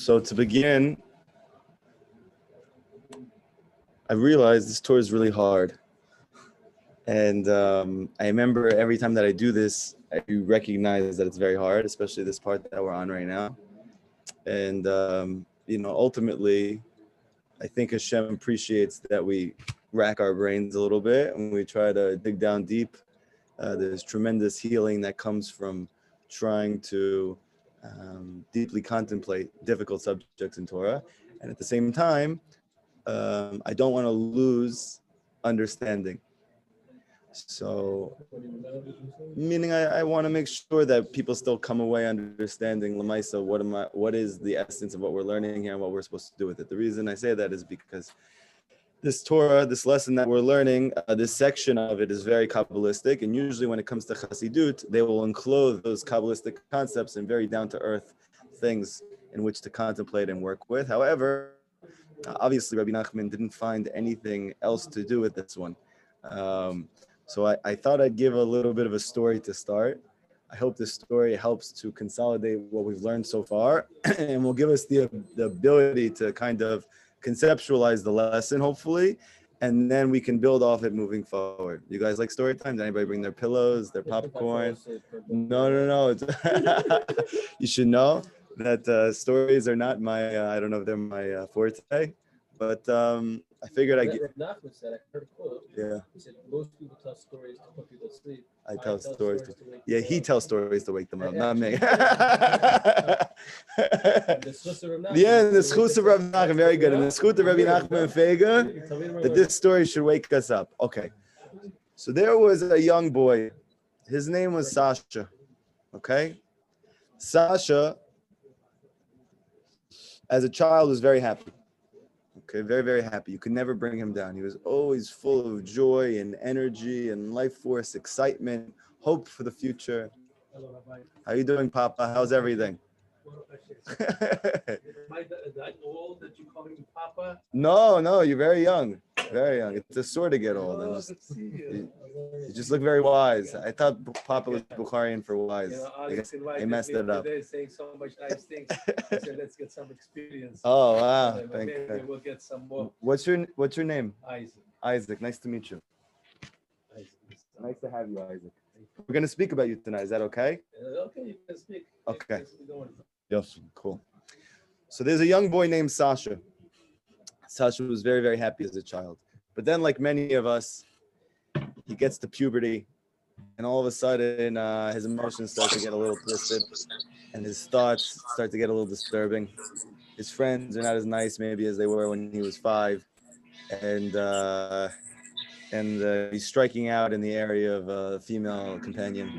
So to begin, I realized this tour is really hard. And I remember every time that I do this, I recognize that it's very hard, especially this part that we're on right now. And, ultimately, I think Hashem appreciates that we rack our brains a little bit and we try to dig down deep. There's tremendous healing that comes from trying to deeply contemplate difficult subjects in Torah. And at the same time, I don't want to lose understanding. So, meaning I want to make sure that people still come away understanding Lamaisa, what is the essence of what we're learning here and what we're supposed to do with it. The reason I say that is because this Torah, this lesson that we're learning, this section of it is very Kabbalistic, and usually when it comes to Chassidut, they will enclose those Kabbalistic concepts in very down-to-earth things in which to contemplate and work with. However, obviously Rabbi Nachman didn't find anything else to do with this one. So I thought I'd give a little bit of a story to start. I hope this story helps to consolidate what we've learned so far and will give us the ability to kind of conceptualize the lesson, hopefully, and then we can build off it moving forward. You guys like story times? Anybody bring their pillows, their popcorn? No. You should know that stories are not my, I don't know if they're my forte, but I figured I'd get... Nachman said, I heard a quote. Yeah. He said, most people tell stories to put people to sleep. I tell stories to wake yeah, them he up. tells stories to wake them up, not me. The schus of Rabbi Nachman, very good. And the schus of Rabbi Nachman Fega, that this story should wake us up. Okay. So there was a young boy. His name was Sasha. Okay? Sasha, as a child, was very happy. Okay, very, very happy. You could never bring him down. He was always full of joy and energy and life force, excitement, hope for the future. Hello, Rabbi. How you doing, Papa? How's everything? Am I that old that you call me Papa? No, you're very young. Very young. It's a sort to get old. You just look very wise. I thought Papa was Bukharian for wise. I messed it up. They're saying so much nice things. I said, let's get some experience. Oh, wow. Maybe we'll get some more. What's your name? Isaac. Isaac. Nice to meet you. Isaac. Nice to have you, Isaac. We're going to speak about you tonight. Is that okay? Okay, you can speak. Okay. Yes, cool. So there's a young boy named Sasha. Sasha was very, very happy as a child. But then, like many of us, he gets to puberty, and all of a sudden, his emotions start to get a little twisted, and his thoughts start to get a little disturbing. His friends are not as nice, maybe, as they were when he was 5, and he's striking out in the area of a female companion.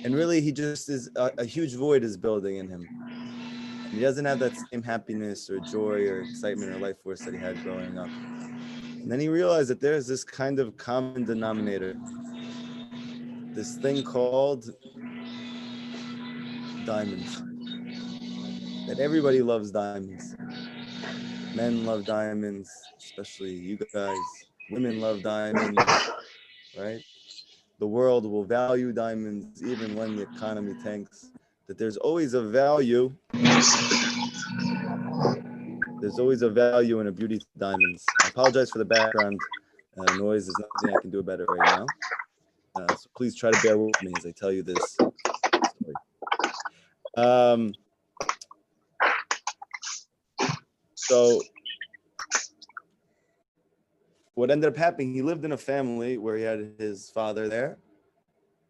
And really, he just is a huge void is building in him. He doesn't have that same happiness or joy or excitement or life force that he had growing up. And then he realized that there's this kind of common denominator, this thing called diamonds. That everybody loves diamonds. Men love diamonds, especially you guys. Women love diamonds, right? The world will value diamonds even when the economy tanks. That there's always a value. There's always a value and a beauty to diamonds. I apologize for the background noise. There's nothing I can do about it right now. So please try to bear with me as I tell you this story. So what ended up happening, he lived in a family where he had his father there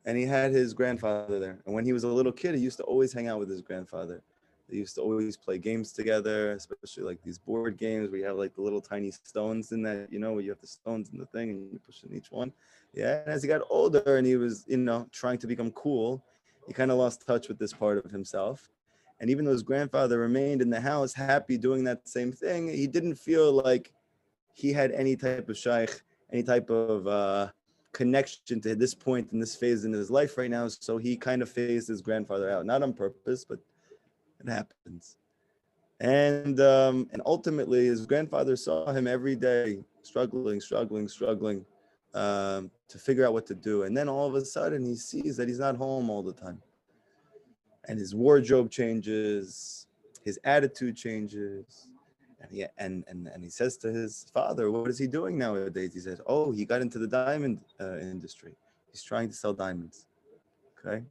and he had his grandfather there. And when he was a little kid, he used to always hang out with his grandfather. They used to always play games together, especially like these board games where you have like the little tiny stones in that, where you have the stones in the thing and you push in each one. Yeah. And as he got older and he was, trying to become cool, he kind of lost touch with this part of himself. And even though his grandfather remained in the house happy doing that same thing, he didn't feel like he had any type of shaykh, any type of connection to this point in this phase in his life right now. So he kind of phased his grandfather out, not on purpose, but it happens. And ultimately, his grandfather saw him every day struggling to figure out what to do. And then all of a sudden, he sees that he's not home all the time. and his wardrobe changes, his attitude changes. And he says to his father, what is he doing nowadays? He says, oh, he got into the diamond industry. He's trying to sell diamonds. Okay.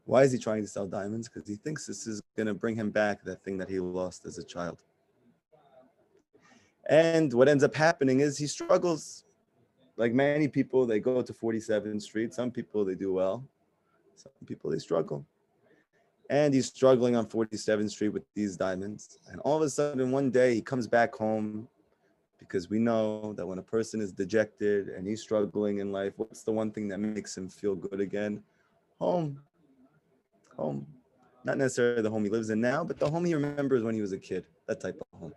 Why is he trying to sell diamonds? Because he thinks this is going to bring him back that thing that he lost as a child. And what ends up happening is he struggles. Like many people, they go to 47th Street. Some people, they do well. Some people, they struggle. And he's struggling on 47th Street with these diamonds. And all of a sudden, one day, he comes back home, because we know that when a person is dejected and he's struggling in life, what's the one thing that makes him feel good again? Home. Home. Not necessarily the home he lives in now, but the home he remembers when he was a kid, that type of home.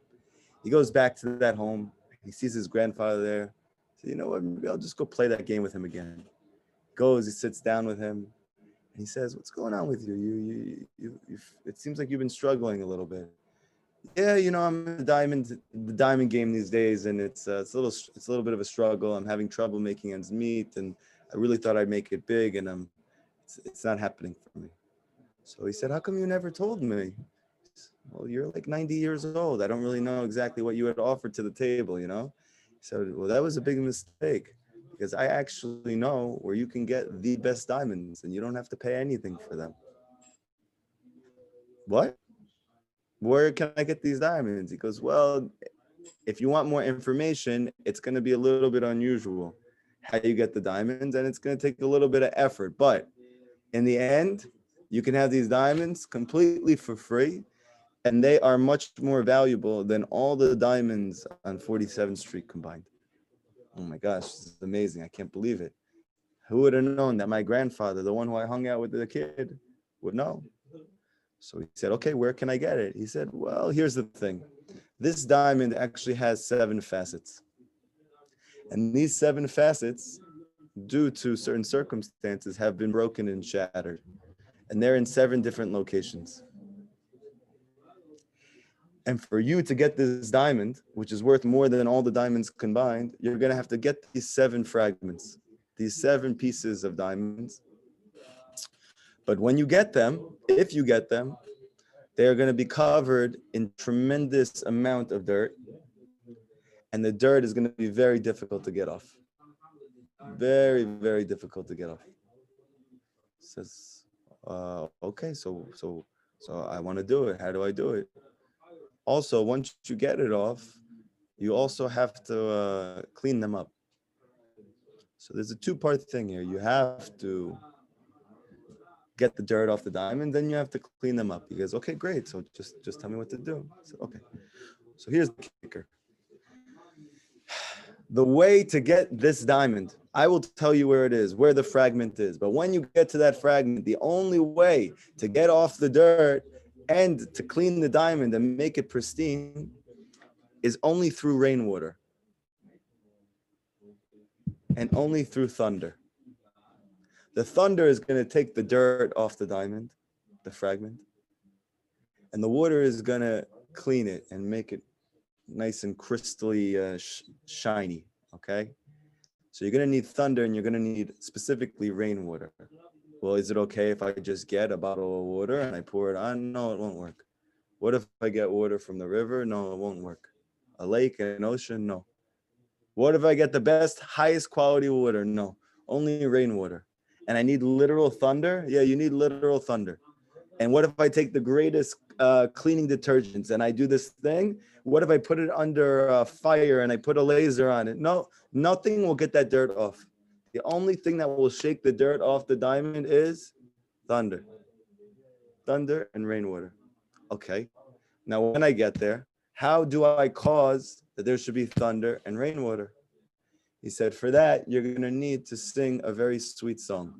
He goes back to that home. He sees his grandfather there. So, you know what, maybe I'll just go play that game with him again. Goes, he sits down with him. And he says, what's going on with you? It seems like you've been struggling a little bit. Yeah, you know, I'm in the diamond game these days, and it's a little bit of a struggle. I'm having trouble making ends meet, and I really thought I'd make it big, and it's not happening for me. So he said, how come you never told me? Well, you're like 90 years old. I don't really know exactly what you had offered to the table, you know? He said, well, that was a big mistake, because I actually know where you can get the best diamonds, and you don't have to pay anything for them. What? Where can I get these diamonds? He goes, well, if you want more information, it's going to be a little bit unusual how you get the diamonds, and it's going to take a little bit of effort. But in the end, you can have these diamonds completely for free, and they are much more valuable than all the diamonds on 47th Street combined. Oh my gosh, this is amazing. I can't believe it. Who would have known that my grandfather, the one who I hung out with as a kid, would know? So he said, okay, where can I get it? He said, well, here's the thing. This diamond actually has 7 facets. And these 7 facets, due to certain circumstances, have been broken and shattered. And they're in 7 different locations. And for you to get this diamond, which is worth more than all the diamonds combined, you're going to have to get these 7 fragments, these 7 pieces of diamonds. But when you get them, if you get them, they are going to be covered in tremendous amount of dirt. And the dirt is going to be very difficult to get off. Very, very difficult to get off. Says, okay, so I want to do it. How do I do it? Also, once you get it off, you also have to clean them up. So there's a 2-part thing here. You have to get the dirt off the diamond, then you have to clean them up. He goes, okay, great. So just tell me what to do. So, okay. So here's the kicker. The way to get this diamond, I will tell you where it is, where the fragment is. But when you get to that fragment, the only way to get off the dirt and to clean the diamond and make it pristine is only through rainwater and only through thunder. The thunder is going to take the dirt off the diamond, the fragment, and the water is going to clean it and make it nice and crystally shiny, okay? So you're going to need thunder, and you're going to need specifically rainwater. Well, is it okay if I just get a bottle of water and I pour it on? No, it won't work. What if I get water from the river? No, it won't work. A lake, an ocean? No. What if I get the best, highest quality water? No, only rainwater. And I need literal thunder? Yeah, you need literal thunder. And what if I take the greatest cleaning detergents and I do this thing? What if I put it under fire and I put a laser on it? No, nothing will get that dirt off. The only thing that will shake the dirt off the diamond is thunder. Thunder and rainwater. Okay. Now, when I get there, how do I cause that there should be thunder and rainwater? He said, for that, you're going to need to sing a very sweet song.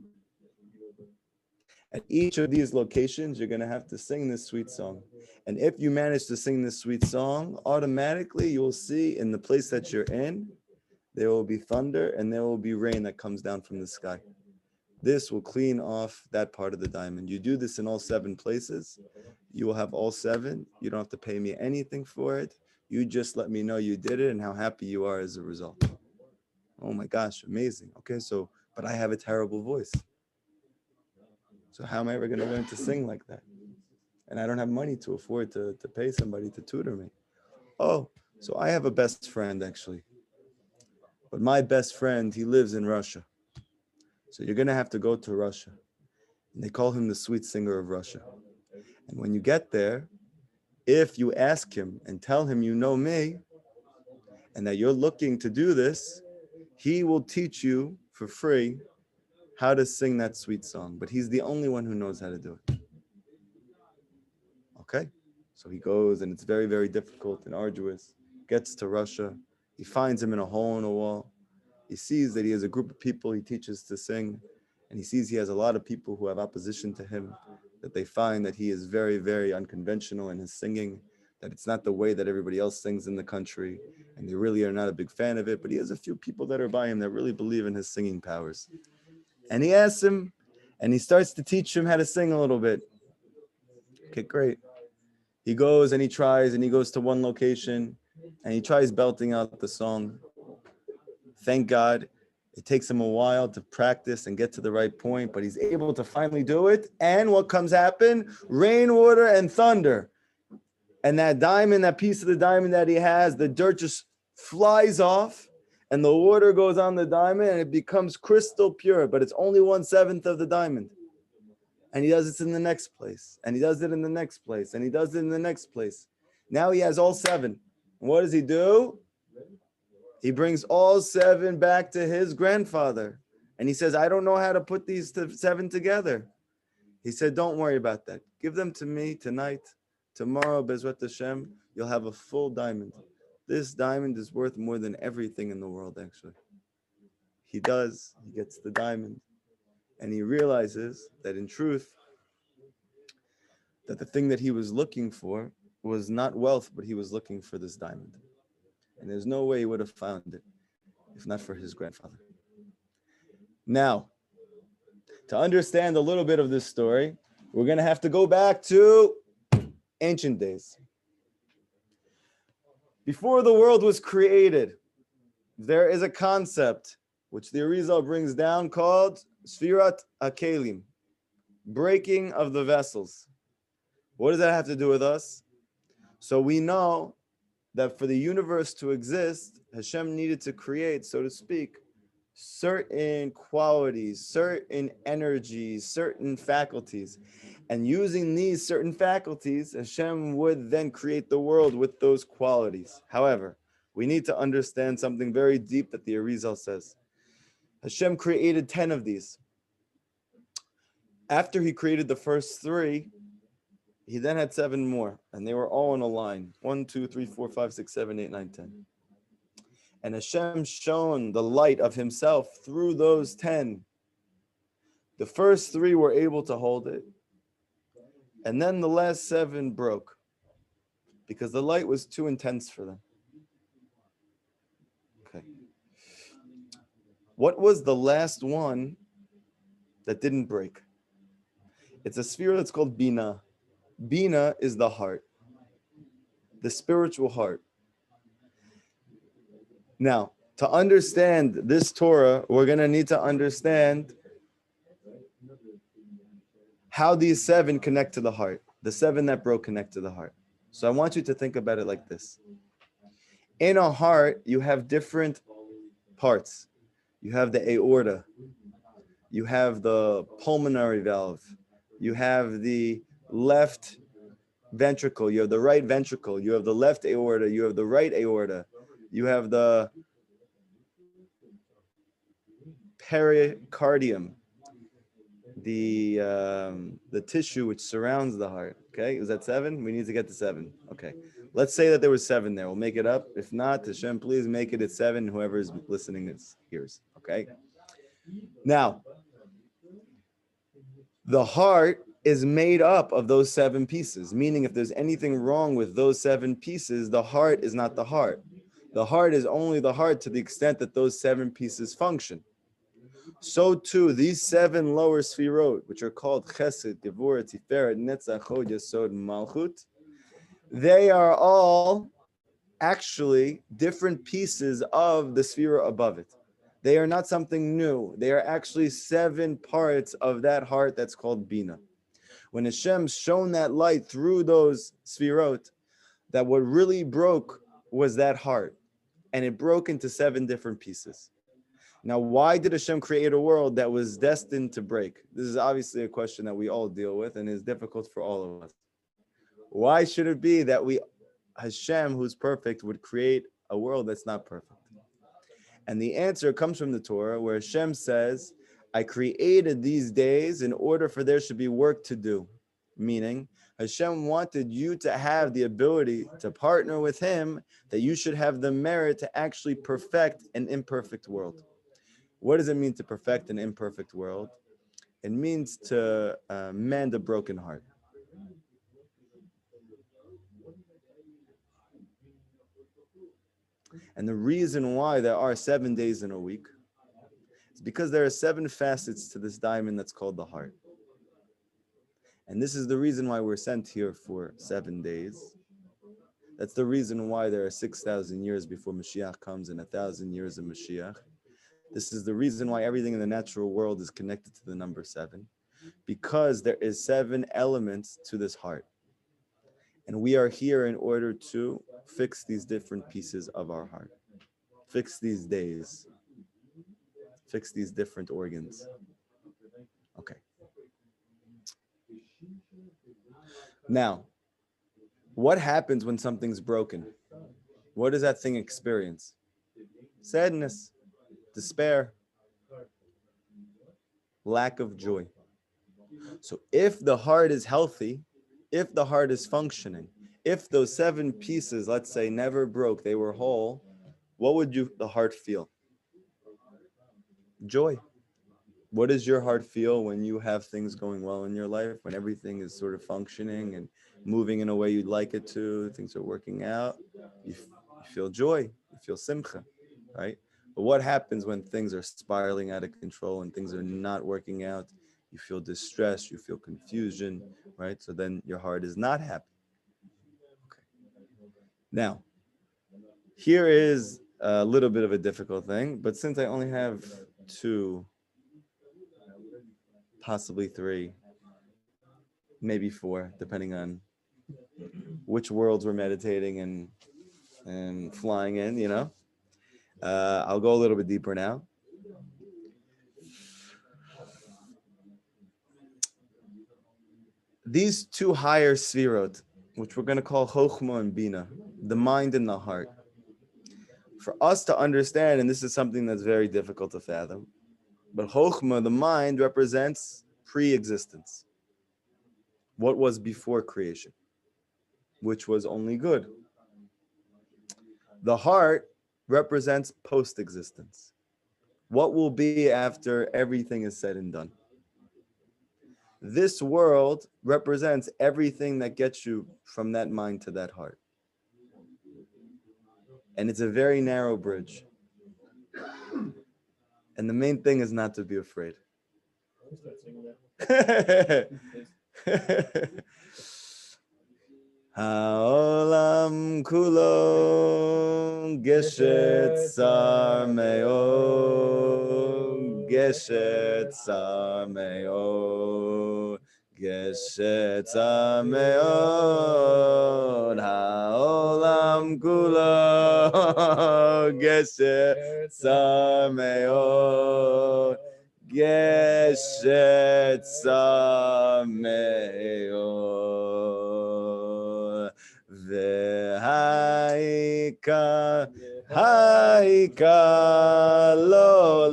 At each of these locations, you're going to have to sing this sweet song. And if you manage to sing this sweet song, automatically you'll see in the place that you're in, there will be thunder and there will be rain that comes down from the sky. This will clean off that part of the diamond. You do this in all 7 places. You will have all 7. You don't have to pay me anything for it. You just let me know you did it and how happy you are as a result. Oh my gosh, amazing. Okay, but I have a terrible voice. So how am I ever going to learn to sing like that? And I don't have money to afford to pay somebody to tutor me. Oh, so I have a best friend actually. But my best friend, he lives in Russia. So you're going to have to go to Russia. And they call him the sweet singer of Russia. And when you get there, if you ask him and tell him you know me and that you're looking to do this, he will teach you for free how to sing that sweet song. But he's the only one who knows how to do it. Okay? So he goes, and it's very, very difficult and arduous. Gets to Russia. He finds him in a hole in a wall. He sees that he has a group of people he teaches to sing, and he sees he has a lot of people who have opposition to him, that they find that he is very, very unconventional in his singing, that it's not the way that everybody else sings in the country, and they really are not a big fan of it, but he has a few people that are by him that really believe in his singing powers. And he asks him, and he starts to teach him how to sing a little bit. Okay, great. He goes and he tries, and he goes to one location, and he tries belting out the song. Thank God, it takes him a while to practice and get to the right point, but he's able to finally do it. And what comes happen? Rain, water, and thunder. And that diamond, that piece of the diamond that he has, the dirt just flies off, and the water goes on the diamond, and it becomes crystal pure, but it's only 1/7 of the diamond. And he does it in the next place, and he does it in the next place, and he does it in the next place. Now he has all 7. And what does he do? He brings all 7 back to his grandfather. And he says, I don't know how to put these 7 together. He said, don't worry about that. Give them to me tonight. Tomorrow, Bezrat Hashem, you'll have a full diamond. This diamond is worth more than everything in the world, actually. He does. He gets the diamond. And he realizes that in truth, that the thing that he was looking for was not wealth, but he was looking for this diamond. And there's no way he would have found it if not for his grandfather. Now, to understand a little bit of this story, we're going to have to go back to ancient days. Before the world was created, there is a concept which the Arizal brings down called Sfirat HaKelim, breaking of the vessels. What does that have to do with us? So we know that for the universe to exist, Hashem needed to create, so to speak, certain qualities, certain energies, certain faculties. And using these certain faculties, Hashem would then create the world with those qualities. However, we need to understand something very deep that the Arizal says. Hashem created 10 of these. After he created the first 3, he then had 7 more, and they were all in a line. 1, 2, 3, 4, 5, 6, 7, 8, 9, 10. And Hashem shone the light of himself through those 10. The first 3 were able to hold it. And then the last 7 broke because the light was too intense for them. Okay. What was the last one that didn't break? It's a sphere that's called Bina. Bina is the heart, the spiritual heart. Now, to understand this Torah, we're going to need to understand how these 7 connect to the heart. The 7 that broke connect to the heart. So I want you to think about it like this. In a heart, you have different parts. You have the aorta. You have the pulmonary valve. You have the left ventricle. You have the right ventricle. You have the left aorta. You have the right aorta. You have the pericardium, the tissue which surrounds the heart. Okay, is that 7? We need to get to 7. Okay, let's say that there was 7 there. We'll make it up. If not, Hashem, please make it at 7. Whoever is listening hears. Okay. Now, the heart is made up of those 7 pieces, meaning if there's anything wrong with those 7 pieces, the heart is not the heart. The heart is only the heart to the extent that those 7 pieces function. So too, these 7 lower sfirot, which are called Chesed, Gevurah, Tiferet, Netzach, Hod, Yesod, Malchut, they are all actually different pieces of the sphira above it. They are not something new. They are actually 7 parts of that heart that's called Bina. When Hashem shone that light through those sfirot, that what really broke was that heart. And it broke into 7 different pieces. Now, why did Hashem create a world that was destined to break? This is obviously a question that we all deal with and is difficult for all of us. Why should it be that Hashem, who's perfect, would create a world that's not perfect? And the answer comes from the Torah, where Hashem says, I created these days in order for there should be work to do. Meaning, Hashem wanted you to have the ability to partner with Him, that you should have the merit to actually perfect an imperfect world. What does it mean to perfect an imperfect world? It means to mend a broken heart. And the reason why there are 7 days in a week is because there are 7 facets to this diamond that's called the heart. And this is the reason why we're sent here for 7 days. That's the reason why there are 6,000 years before Mashiach comes and 1,000 years of Mashiach. This is the reason why everything in the natural world is connected to the number 7, because there is 7 elements to this heart. And we are here in order to fix these different pieces of our heart, fix these days, fix these different organs. Okay. Now, what happens when something's broken? What does that thing experience? Sadness, despair, lack of joy. So if the heart is healthy, if the heart is functioning, if those 7 pieces, let's say, never broke, they were whole, what would the heart feel? Joy. What does your heart feel when you have things going well in your life, when everything is sort of functioning and moving in a way you'd like it to, things are working out? You feel joy, you feel simcha, right? But what happens when things are spiraling out of control and things are not working out? You feel distress, you feel confusion, right? So then your heart is not happy. Okay. Now, here is a little bit of a difficult thing, but since I only have 2, possibly 3, maybe 4, depending on which worlds we're meditating and flying in, I'll go a little bit deeper now. These 2 higher sfirot, which we're going to call Chokhmah and Bina, the mind and the heart, for us to understand, and this is something that's very difficult to fathom, but Chokhmah, the mind, represents pre-existence. What was before creation, which was only good. The heart represents post-existence. What will be after everything is said and done? This world represents everything that gets you from that mind to that heart. And it's a very narrow bridge. And the main thing is not to be afraid. Ha'olam kulo geshet sar me'od, geshet sar me'od, geshet sar me'od. Ha'olam kulo geshet sar me'od, geshet sar me'od. Ve'haika lo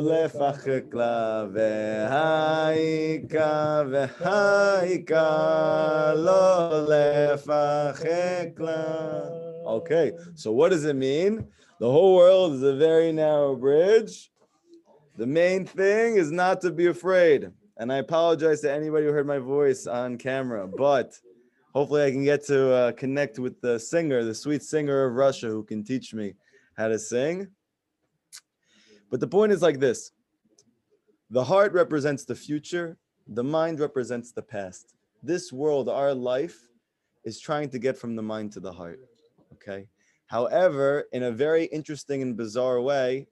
lefach la ve'haika lo lefach la. Okay, so what does it mean? The whole world is a very narrow bridge. The main thing is not to be afraid. And I apologize to anybody who heard my voice on camera, but hopefully I can get to connect with the singer, the sweet singer of Russia, who can teach me how to sing. But the point is like this. The heart represents the future. The mind represents the past. This world, our life, is trying to get from the mind to the heart, okay? However, in a very interesting and bizarre way,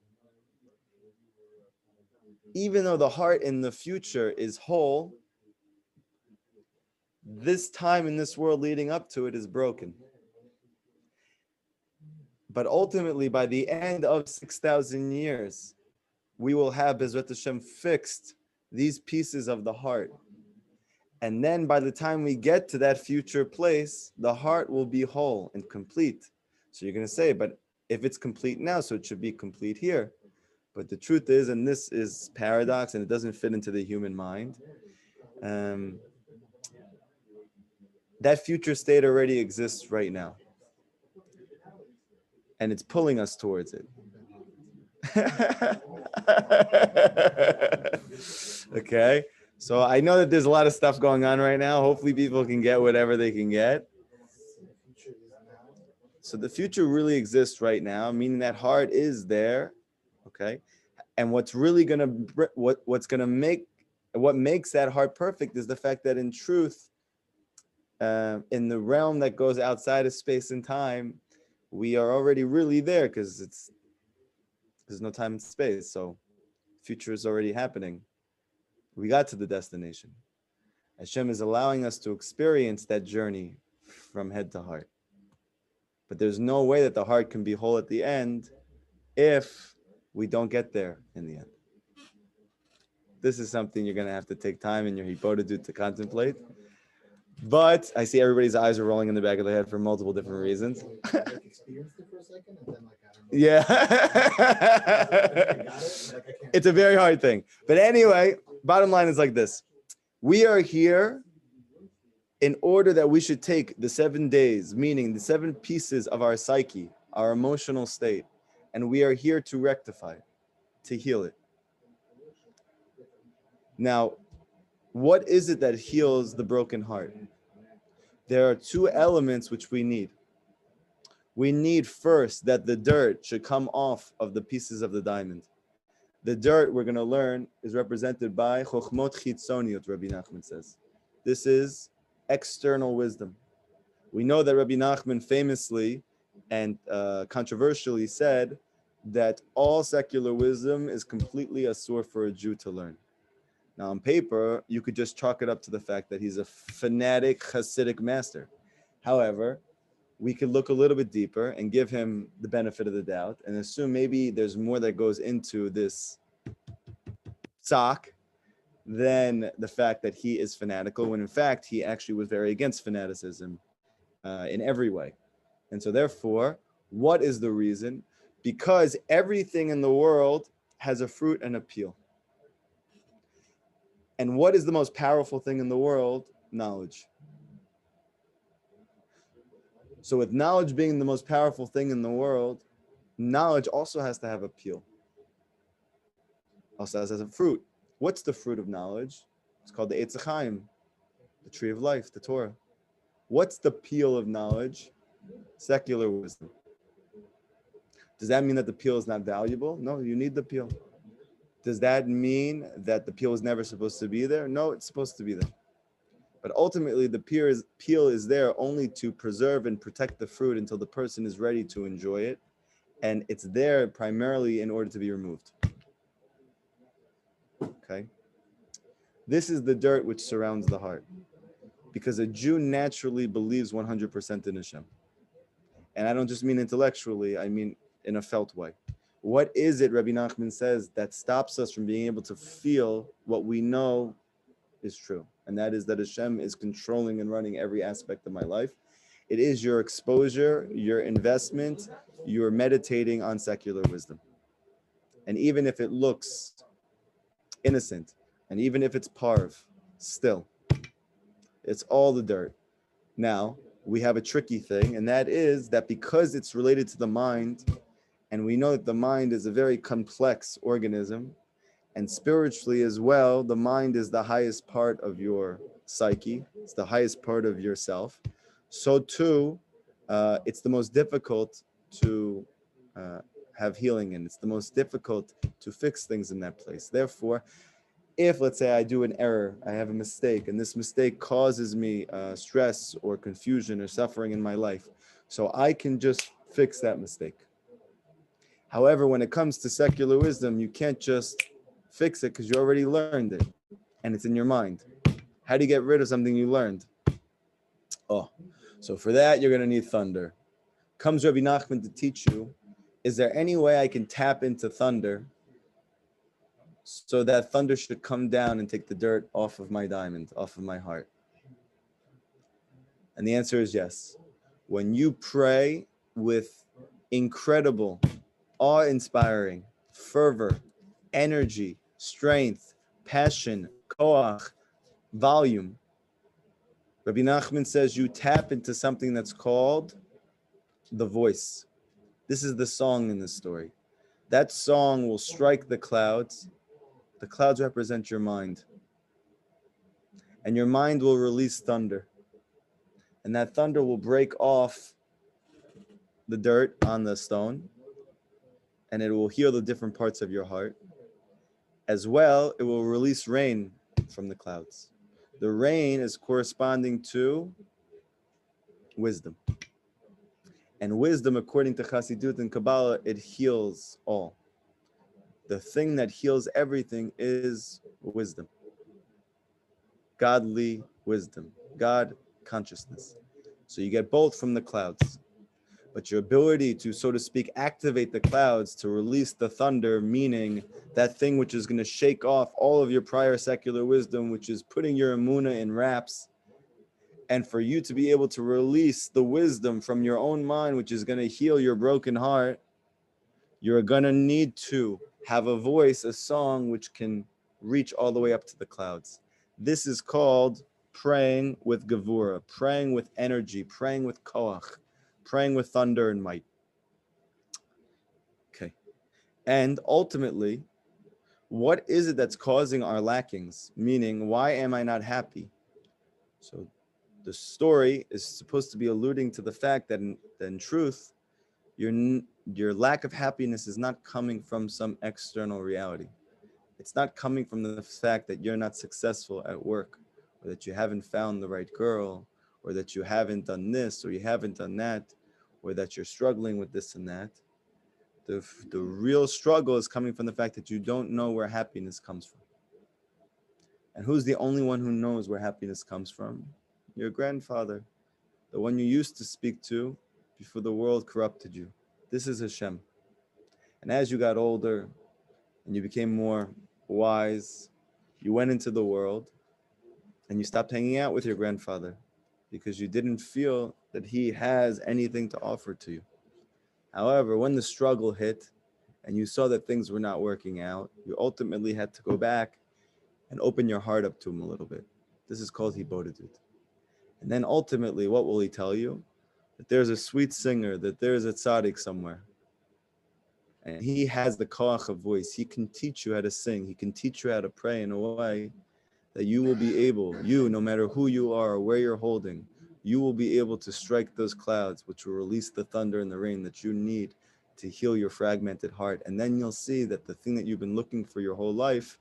even though the heart in the future is whole, this time in this world leading up to it is broken. But ultimately, by the end of 6,000 years, we will have Bezrat Hashem fixed these pieces of the heart. And then by the time we get to that future place, the heart will be whole and complete. So you're going to say, but if it's complete now, so it should be complete here. But the truth is, and this is paradox and it doesn't fit into the human mind, that future state already exists right now. And it's pulling us towards it. Okay, so I know that there's a lot of stuff going on right now. Hopefully people can get whatever they can get. So the future really exists right now, meaning that heart is there. Okay, and what's really gonna what makes that heart perfect is the fact that in truth, in the realm that goes outside of space and time, we are already really there because there's no time and space. So future is already happening. We got to the destination. Hashem is allowing us to experience that journey from head to heart. But there's no way that the heart can be whole at the end if we don't get there in the end. This is something you're going to have to take time in your hipodadu to contemplate. But I see everybody's eyes are rolling in the back of their head for multiple different reasons. Yeah. It's a very hard thing. But anyway, bottom line is like this. We are here in order that we should take the 7 days, meaning the 7 pieces of our psyche, our emotional state, and we are here to rectify, to heal it. Now, what is it that heals the broken heart? There are 2 elements which we need. We need first that the dirt should come off of the pieces of the diamond. The dirt, we're going to learn, is represented by Chochmot Chitzoniot, Rabbi Nachman says. This is external wisdom. We know that Rabbi Nachman famously and controversially said that all secular wisdom is completely asur for a Jew to learn. Now, on paper, you could just chalk it up to the fact that he's a fanatic Hasidic master. However, we could look a little bit deeper and give him the benefit of the doubt and assume maybe there's more that goes into this psak than the fact that he is fanatical, when in fact he actually was very against fanaticism in every way. And so therefore, what is the reason? Because everything in the world has a fruit and a peel. And what is the most powerful thing in the world? Knowledge. So with knowledge being the most powerful thing in the world, knowledge also has to have a peel. Also has a fruit. What's the fruit of knowledge? It's called the Eitz HaChaim, the tree of life, the Torah. What's the peel of knowledge? Secular wisdom. Does that mean that the peel is not valuable? No, you need the peel. Does that mean that the peel is never supposed to be there? No, it's supposed to be there. But ultimately, the peel is there only to preserve and protect the fruit until the person is ready to enjoy it. And it's there primarily in order to be removed. Okay? This is the dirt which surrounds the heart. Because a Jew naturally believes 100% in Hashem. And I don't just mean intellectually, I mean in a felt way. What is it, Rabbi Nachman says, that stops us from being able to feel what we know is true? And that is that Hashem is controlling and running every aspect of my life. It is your exposure, your investment, you're meditating on secular wisdom. And even if it looks innocent, and even if it's parv, still, it's all the dirt. Now, we have a tricky thing, and that is that because it's related to the mind, and we know that the mind is a very complex organism, and spiritually as well, the mind is the highest part of your psyche. It's the highest part of yourself. So too, it's the most difficult to have healing in. It's the most difficult to fix things in that place. Therefore, if, let's say, I do an error, I have a mistake, and this mistake causes me stress or confusion or suffering in my life, so I can just fix that mistake. However, when it comes to secular wisdom, you can't just fix it because you already learned it and it's in your mind. How do you get rid of something you learned? Oh, so for that, you're going to need thunder. Comes Rabbi Nachman to teach you, is there any way I can tap into thunder so that thunder should come down and take the dirt off of my diamond, off of my heart? And the answer is yes. When you pray with incredible, awe-inspiring fervor, energy, strength, passion, koach, volume, Rabbi Nachman says you tap into something that's called the voice. This is the song in the story. That song will strike the clouds. The clouds represent your mind. And your mind will release thunder. And that thunder will break off the dirt on the stone. And it will heal the different parts of your heart. As well, it will release rain from the clouds. The rain is corresponding to wisdom. And wisdom, according to Chassidut and Kabbalah, it heals all. The thing that heals everything is wisdom. Godly wisdom. God consciousness. So you get both from the clouds. But your ability to, so to speak, activate the clouds to release the thunder, meaning that thing which is going to shake off all of your prior secular wisdom, which is putting your emunah in wraps, and for you to be able to release the wisdom from your own mind, which is going to heal your broken heart, you're going to need to have a voice, a song, which can reach all the way up to the clouds. This is called praying with gevura, praying with energy, praying with koach, praying with thunder and might. Okay. And ultimately, what is it that's causing our lackings? Meaning, why am I not happy? So the story is supposed to be alluding to the fact that in truth, your lack of happiness is not coming from some external reality. It's not coming from the fact that you're not successful at work, or that you haven't found the right girl, or that you haven't done this, or you haven't done that, or that you're struggling with this and that. The real struggle is coming from the fact that you don't know where happiness comes from. And who's the only one who knows where happiness comes from? Your grandfather, the one you used to speak to before the world corrupted you. This is Hashem. And as you got older and you became more wise, you went into the world and you stopped hanging out with your grandfather because you didn't feel that he has anything to offer to you. However, when the struggle hit and you saw that things were not working out, you ultimately had to go back and open your heart up to him a little bit. This is called hibodedut. And then ultimately, what will he tell you? That there's a sweet singer, that there's a tzaddik somewhere. And he has the koach of voice. He can teach you how to sing. He can teach you how to pray in a way that you will be able, no matter who you are or where you're holding, you will be able to strike those clouds, which will release the thunder and the rain that you need to heal your fragmented heart. And then you'll see that the thing that you've been looking for your whole life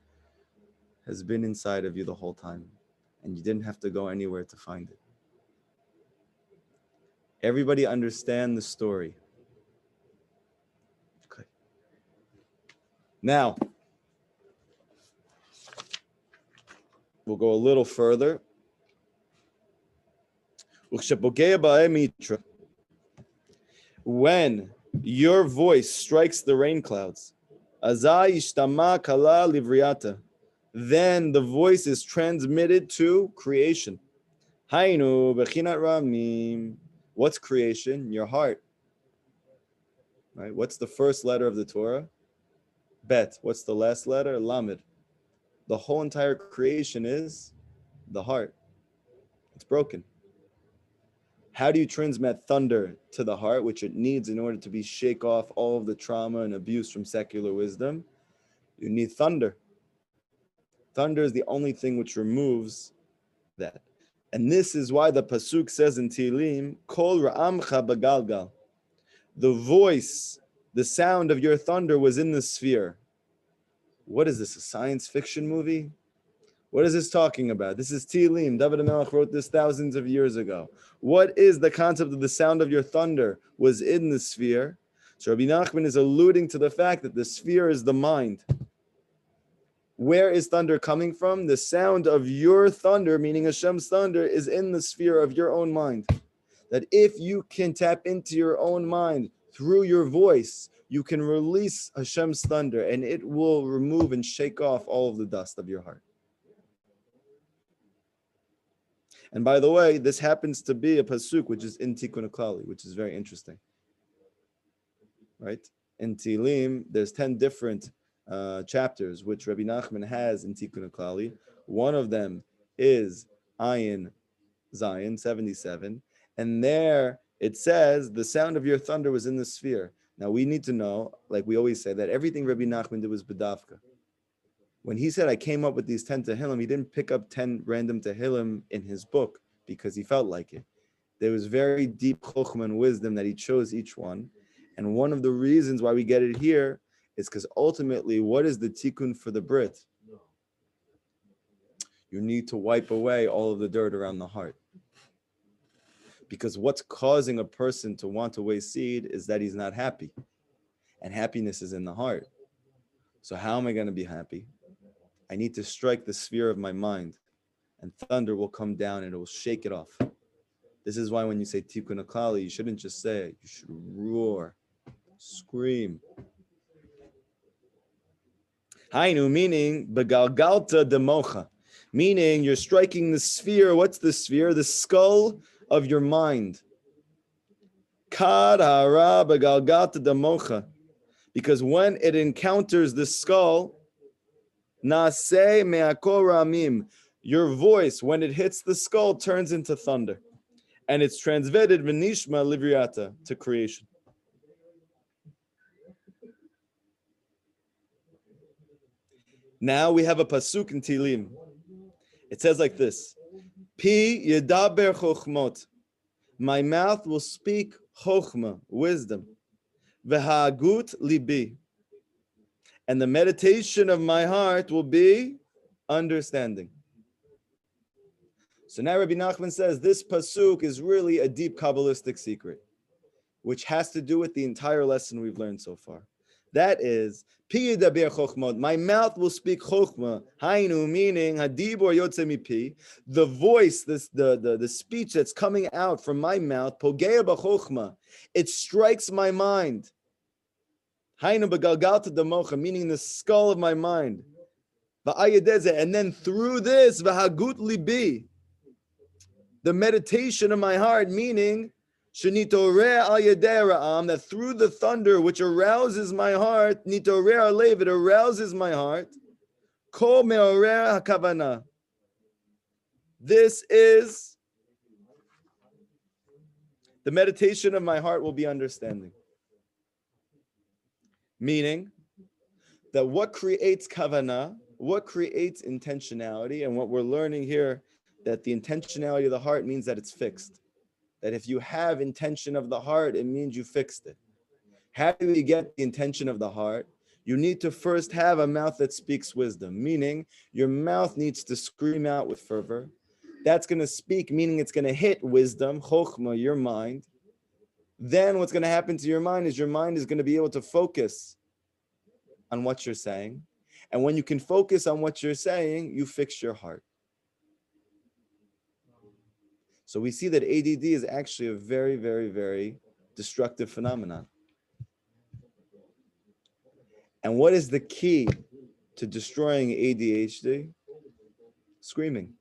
has been inside of you the whole time. And you didn't have to go anywhere to find it. Everybody understand the story. Okay. Now, we'll go a little further. When your voice strikes the rain clouds, then the voice is transmitted to creation. What's creation? Your heart. Right? What's the first letter of the Torah? Bet. What's the last letter? Lamed. The whole entire creation is the heart. It's broken. How do you transmit thunder to the heart, which it needs in order to shake off all of the trauma and abuse from secular wisdom? You need thunder. Thunder is the only thing which removes that. And this is why the pasuk says in Tehillim, Kol ra'amcha bagalgal. The voice, the sound of your thunder was in the sphere. What is this, a science fiction movie? What is this talking about? This is Tehillim. David HaMelech wrote this thousands of years ago. What is the concept of the sound of your thunder was in the sphere? So Rabbi Nachman is alluding to the fact that the sphere is the mind. Where is thunder coming from? The sound of your thunder, meaning Hashem's thunder, is in the sphere of your own mind. That if you can tap into your own mind through your voice, you can release Hashem's thunder and it will remove and shake off all of the dust of your heart. And by the way, this happens to be a pasuk which is in Tikkun HaKlali, which is very interesting. Right? In Tehillim, there's 10 different chapters which Rabbi Nachman has in Tikkun HaKlali. One of them is Ayin Zion 77, and there it says the sound of your thunder was in the sphere. Now we need to know, like we always say, that everything Rabbi Nachman did was bedavka. When he said I came up with these 10 Tehillim, he didn't pick up 10 random Tehillim in his book because he felt like it. There was very deep chokhmah and wisdom that he chose each one. And one of the reasons why we get it here is because ultimately, what is the tikkun for the Brit? You need to wipe away all of the dirt around the heart. Because what's causing a person to want to waste seed is that he's not happy. And happiness is in the heart. So how am I going to be happy? I need to strike the sphere of my mind. And thunder will come down and it will shake it off. This is why when you say Tikkun HaKlali, you shouldn't just say it. You should roar, scream. Hainu, meaning, begalgalta democha. Meaning, you're striking the sphere. What's the sphere? The skull of your mind. Kad hara begalgalta democha. Because when it encounters the skull, naseh me'akor ramim. Your voice, when it hits the skull, turns into thunder. And it's translated v'nishma livriata, to creation. Now we have a pasuk in Tehillim. It says like this: Pi yedaber chokhmot. My mouth will speak chokhmah, wisdom. V'hagut libi. And the meditation of my heart will be understanding. So now Rabbi Nachman says this pasuk is really a deep Kabbalistic secret, which has to do with the entire lesson we've learned so far. That is, Pi yedaber chokhmot. My mouth will speak chokhmah. Hainu, meaning hadibor yotze mipi. The voice, the speech that's coming out from my mouth, pogea b'chokhmah. It strikes my mind. Hainu begalgalta democha, meaning the skull of my mind. And then through this, v'hagut libi, the meditation of my heart, meaning that through the thunder which arouses my heart, it arouses my heart. This is the meditation of my heart will be understanding. Meaning that what creates kavanah, what creates intentionality, and what we're learning here, that the intentionality of the heart means that it's fixed. That if you have intention of the heart, it means you fixed it. How do you get the intention of the heart? You need to first have a mouth that speaks wisdom, meaning your mouth needs to scream out with fervor. That's going to speak, meaning it's going to hit wisdom, chokhmah, your mind. Then what's going to happen to your mind is going to be able to focus on what you're saying. And when you can focus on what you're saying, you fix your heart. So we see that ADD is actually a very, very, very destructive phenomenon. And what is the key to destroying ADHD? Screaming.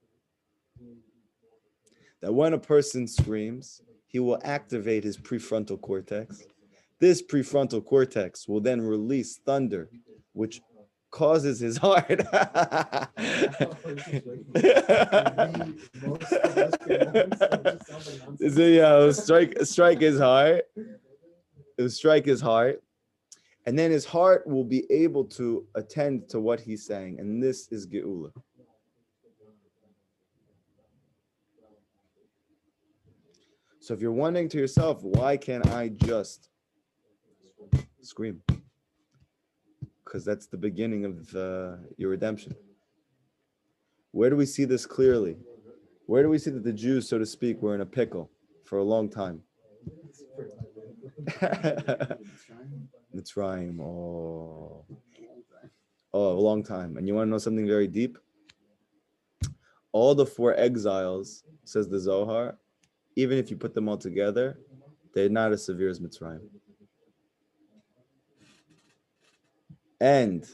That when a person screams, he will activate his prefrontal cortex. This prefrontal cortex will then release thunder, which causes his heart. Strike his heart. It'll strike his heart. And then his heart will be able to attend to what he's saying. And this is Geula. So if you're wondering to yourself, why can't I just scream? Because that's the beginning of your redemption. Where do we see this clearly? Where do we see that the Jews, so to speak, were in a pickle for a long time? Mitzrayim, a long time. And you want to know something very deep? All the 4 exiles, says the Zohar, even if you put them all together, they're not as severe as Mitzrayim. And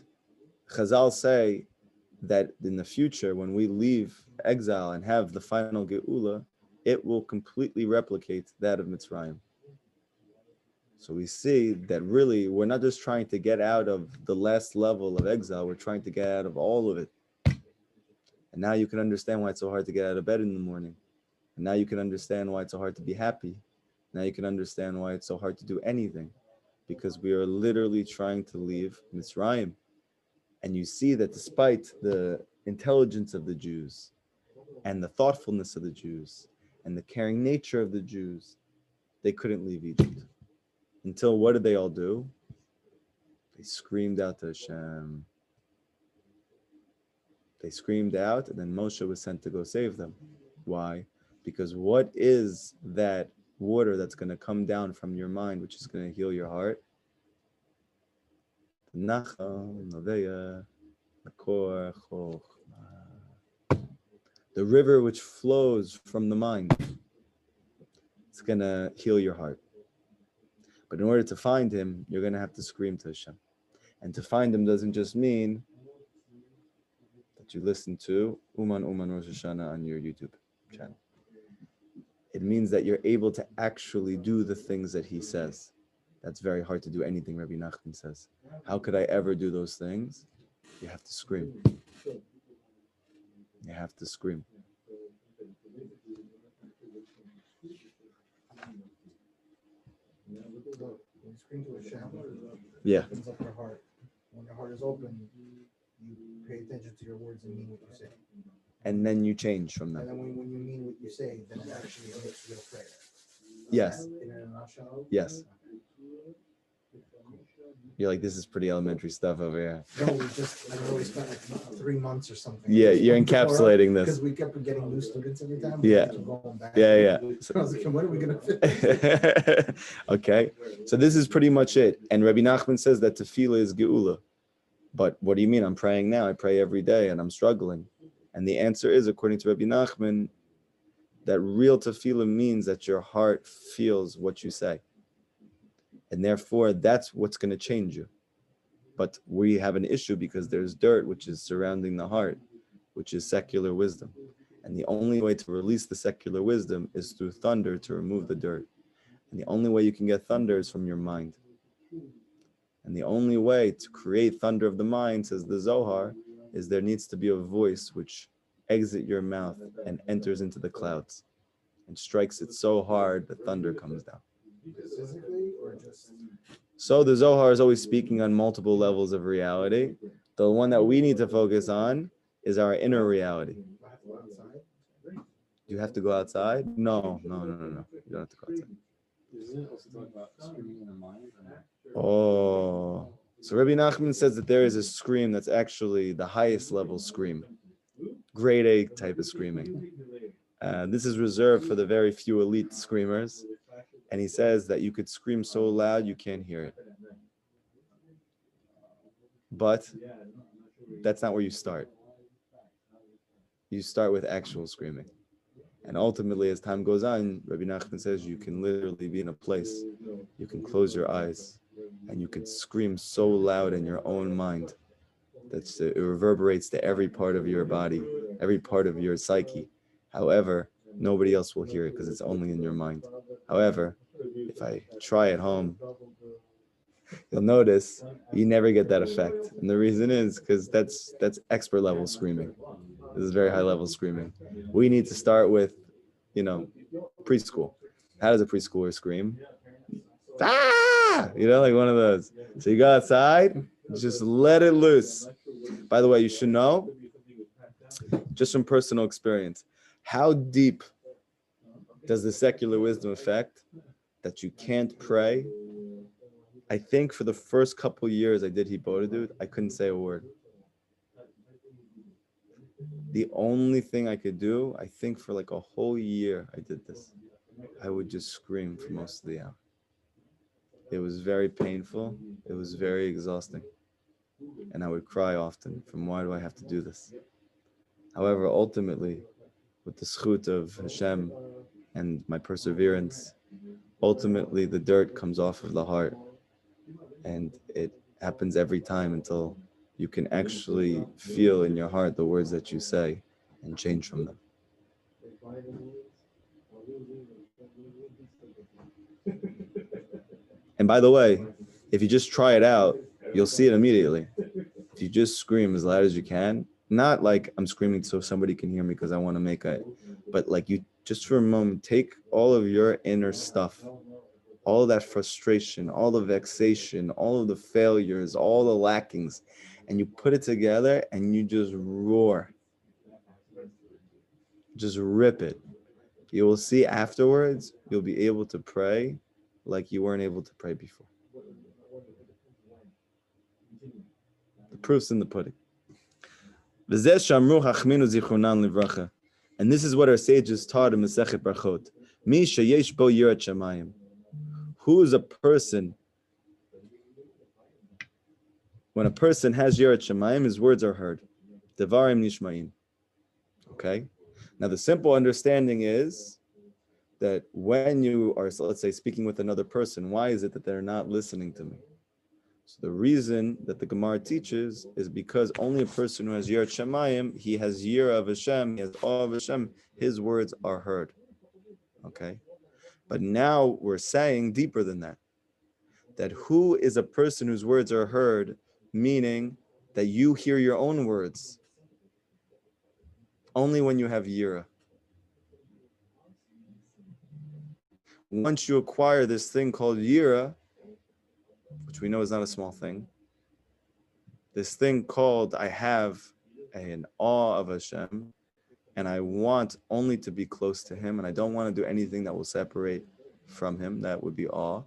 Chazal say that in the future, when we leave exile and have the final Geula, it will completely replicate that of Mitzrayim. So we see that really, we're not just trying to get out of the last level of exile, we're trying to get out of all of it. And now you can understand why it's so hard to get out of bed in the morning. And now you can understand why it's so hard to be happy. Now you can understand why it's so hard to do anything. Because we are literally trying to leave Mitzrayim. And you see that despite the intelligence of the Jews, and the thoughtfulness of the Jews, and the caring nature of the Jews, they couldn't leave Egypt. Until what did they all do? They screamed out to Hashem. They screamed out, and then Moshe was sent to go save them. Why? Because what is that water that's going to come down from your mind, which is going to heal your heart? The river which flows from the mind. It's going to heal your heart. But in order to find him, you're going to have to scream to Hashem. And to find him doesn't just mean that you listen to Uman Rosh Hashanah on your YouTube channel. It means that you're able to actually do the things that he says. That's very hard to do anything, Rabbi Nachman says. How could I ever do those things? You have to scream. You have to scream. When you scream to Hashem, Yeah. it opens up your heart. When your heart is open, you pay attention to your words and mean what you say. And then you change from And that. then when you mean what you say, then it actually makes real prayer. Yes. In a nutshell? Yes. You're like, this is pretty elementary stuff over here. No, we spent like 3 months or something. Yeah, you're encapsulating this. Because we kept getting new students every time. Yeah. Going back. Yeah. So I was like, when are we going to fit? Okay. So this is pretty much it. And Rabbi Nachman says that tefillah is geula. But what do you mean? I'm praying now. I pray every day and I'm struggling. And the answer is, according to Rabbi Nachman, that real tefillah means that your heart feels what you say. And therefore, that's what's going to change you. But we have an issue because there's dirt which is surrounding the heart, which is secular wisdom. And the only way to release the secular wisdom is through thunder to remove the dirt. And the only way you can get thunder is from your mind. And the only way to create thunder of the mind, says the Zohar, is there needs to be a voice which exits your mouth and enters into the clouds and strikes it so hard that thunder comes down. Physically or just? So the Zohar is always speaking on multiple levels of reality. The one that we need to focus on is our inner reality. Do you have to go outside? No. You don't have to go outside. Isn't it also talking about screaming in the mind? Oh, so Rabbi Nachman says that there is a scream that's actually the highest level scream, grade A type of screaming. This is reserved for the very few elite screamers. And he says that you could scream so loud you can't hear it. But that's not where you start. You start with actual screaming. And ultimately, as time goes on, Rabbi Nachman says you can literally be in a place, you can close your eyes, and you can scream so loud in your own mind that it reverberates to every part of your body, every part of your psyche. However, nobody else will hear it because it's only in your mind. However, if I try at home, you'll notice you never get that effect. And the reason is because that's expert level screaming. This is very high level screaming. We need to start with, preschool. How does a preschooler scream? Ah! Like one of those. So you go outside, just let it loose. By the way, you should know, just from personal experience, how deep does the secular wisdom affect that you can't pray? I think for the first couple years I did Hibodedut, I couldn't say a word. The only thing I could do, I think for like a whole year I did this. I would just scream for most of the hour. It was very painful. It was very exhausting. And I would cry often from why do I have to do this? However, ultimately, with the schut of Hashem and my perseverance, ultimately the dirt comes off of the heart. And it happens every time until you can actually feel in your heart the words that you say and change from them. And by the way, if you just try it out, you'll see it immediately. If you just scream as loud as you can, not like I'm screaming so somebody can hear me because I want to make a, but like you just for a moment, take all of your inner stuff, all of that frustration, all the vexation, all of the failures, all the lackings, and you put it together and you just roar. Just rip it. You will see afterwards, you'll be able to pray like you weren't able to pray before. The proof's in the pudding. And this is what our sages taught in Masechet Brachot. Mi sheyesh bo yirat shamayim. Who is a person? When a person has yirat shamayim, his words are heard. Devarim nishmayim. Okay? Now the simple understanding is that when you are, so let's say, speaking with another person, why is it that they're not listening to me? So the reason that the Gemara teaches is because only a person who has Yirat Shamayim, he has Yira of Hashem, he has awe of Hashem, his words are heard. Okay? But now we're saying deeper than that. That who is a person whose words are heard, meaning that you hear your own words only when you have Yira. Once you acquire this thing called Yira, which we know is not a small thing, this thing called I have an awe of Hashem, and I want only to be close to Him, and I don't want to do anything that will separate from Him, that would be awe,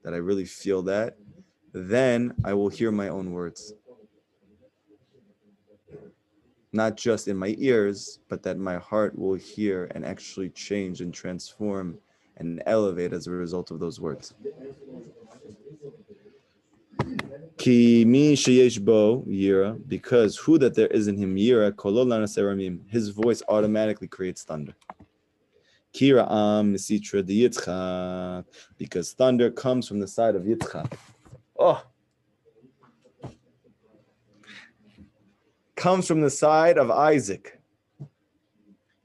that I really feel that, then I will hear my own words. Not just in my ears, but that my heart will hear and actually change and transform and elevate as a result of those words. Ki mi sheyesh bo yira, because who that there is in him yira, kolol lanaseramim, his voice automatically creates thunder. Kira am misitra de Yitzchak, because thunder comes from the side of Yitzchak. Oh, comes from the side of Isaac.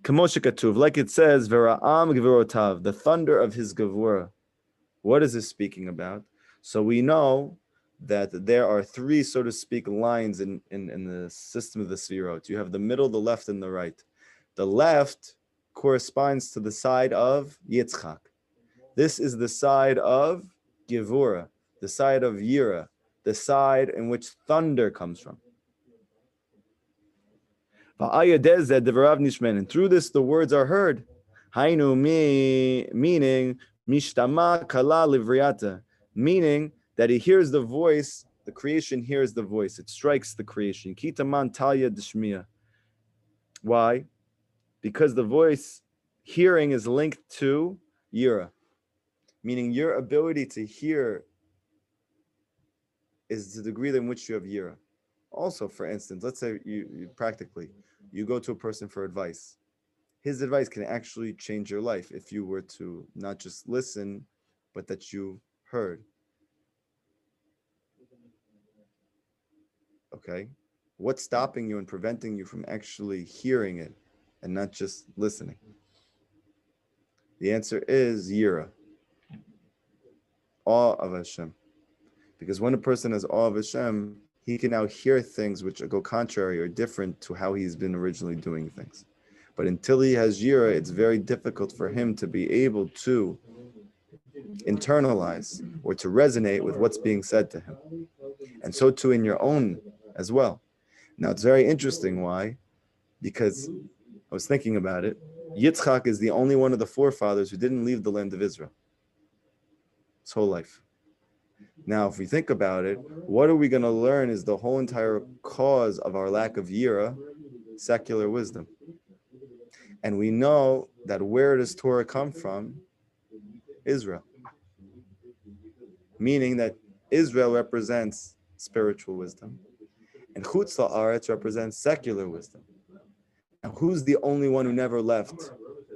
Kamoshe Katuv, like it says, Vera'am Gvurotav, the thunder of his Gevura. What is this speaking about? So we know that there are three, so to speak, lines in the system of the Sfirot. You have the middle, the left, and the right. The left corresponds to the side of Yitzchak. This is the side of Gevura, the side of Yira, the side in which thunder comes from. And through this, the words are heard. Hainu meaning mishtama kala livriata, meaning that he hears the voice. The creation hears the voice. It strikes the creation. Kitaman talya deshmiya. Why? Because the voice hearing is linked to yira, meaning your ability to hear is the degree in which you have yira. Also, for instance, let's say you practically, you go to a person for advice. His advice can actually change your life if you were to not just listen, but that you heard. Okay? What's stopping you and preventing you from actually hearing it and not just listening? The answer is Yira, awe of Hashem. Because when a person has awe of Hashem, he can now hear things which go contrary or different to how he's been originally doing things. But until he has Yira, it's very difficult for him to be able to internalize or to resonate with what's being said to him. And so too in your own as well. Now it's very interesting. Why? Because I was thinking about it. Yitzchak is the only one of the forefathers who didn't leave the land of Israel his whole life. Now, if we think about it, what are we going to learn is the whole entire cause of our lack of Yira secular wisdom. And we know that where does Torah come from? Israel. Meaning that Israel represents spiritual wisdom, and Chutz La'aretz represents secular wisdom. And who's the only one who never left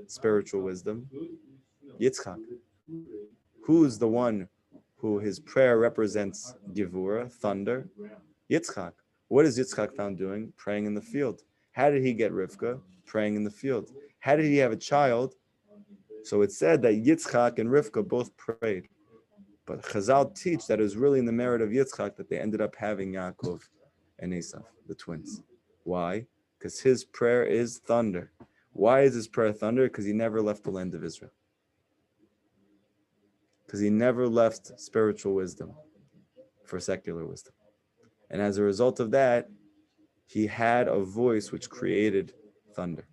spiritual wisdom? Yitzchak. Who's the one who his prayer represents Gevura, thunder? Yitzchak. What is Yitzchak found doing? Praying in the field. How did he get Rivka? Praying in the field. How did he have a child? So it's said that Yitzchak and Rivka both prayed. But Chazal teach that it was really in the merit of Yitzchak that they ended up having Yaakov and Esav, the twins. Why? Because his prayer is thunder. Why is his prayer thunder? Because he never left the land of Israel. Because he never left spiritual wisdom for secular wisdom. And as a result of that, he had a voice which created thunder.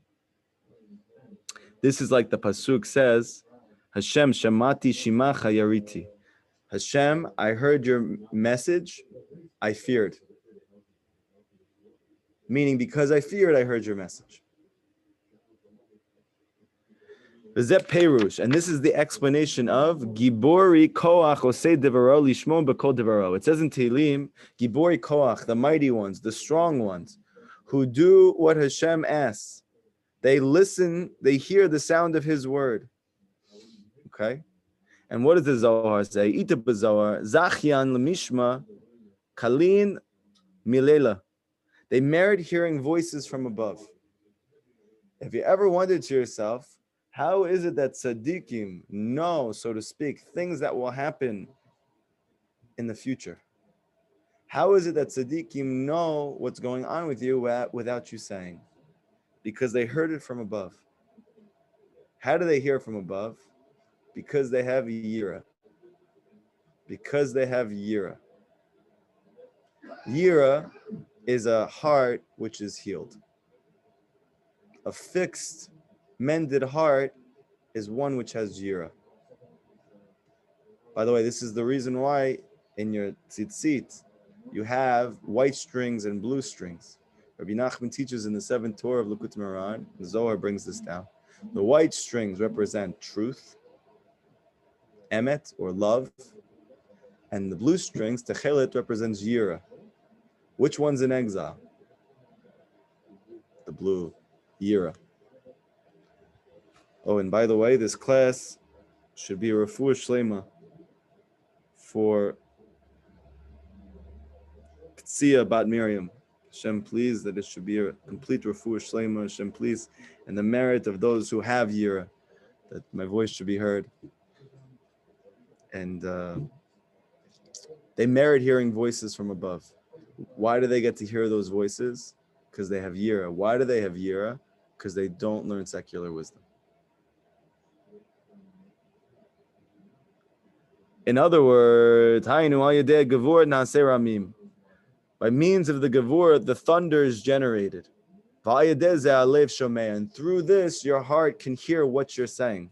This is like the Pasuk says, Hashem, Shamati Shimacha Yariti. Hashem, I heard your message, I feared. Meaning, because I feared, I heard your message. V'zeh Perush, and this is the explanation of Gibori Koach Osei Devaro Lishmo B'Kol Devaro. It says in Tehillim, Gibori Koach, the mighty ones, the strong ones, who do what Hashem asks. They listen, they hear the sound of His word. Okay? And what does the Zohar say? Ita b'Zohar, Zachyan l'mishma, Kalin milela. They merit hearing voices from above. If you ever wondered to yourself, how is it that tzaddikim know, so to speak, things that will happen in the future? How is it that tzaddikim know what's going on with you without you saying? Because they heard it from above. How do they hear from above? Because they have yira. Because they have yira. Yira is a heart which is healed. A fixed, mended heart is one which has yira. By the way, this is the reason why in your tzitzit you have white strings and blue strings. Rabbi Nachman teaches in the 7th Torah of Likutey Moharan, the Zohar brings this down. The white strings represent truth, emet, or love, and the blue strings, techelet, represents yira. Which one's in exile? The blue, yira. Oh, and by the way, this class should be a refuah shlema for Ptsia Bat Miriam. Hashem, please, that it should be a complete refuah shlema. Hashem, please, and the merit of those who have yira, that my voice should be heard. And they merit hearing voices from above. Why do they get to hear those voices? Because they have yira. Why do they have yira? Because they don't learn secular wisdom. In other words, by means of the gevur, the thunder is generated. And through this, your heart can hear what you're saying.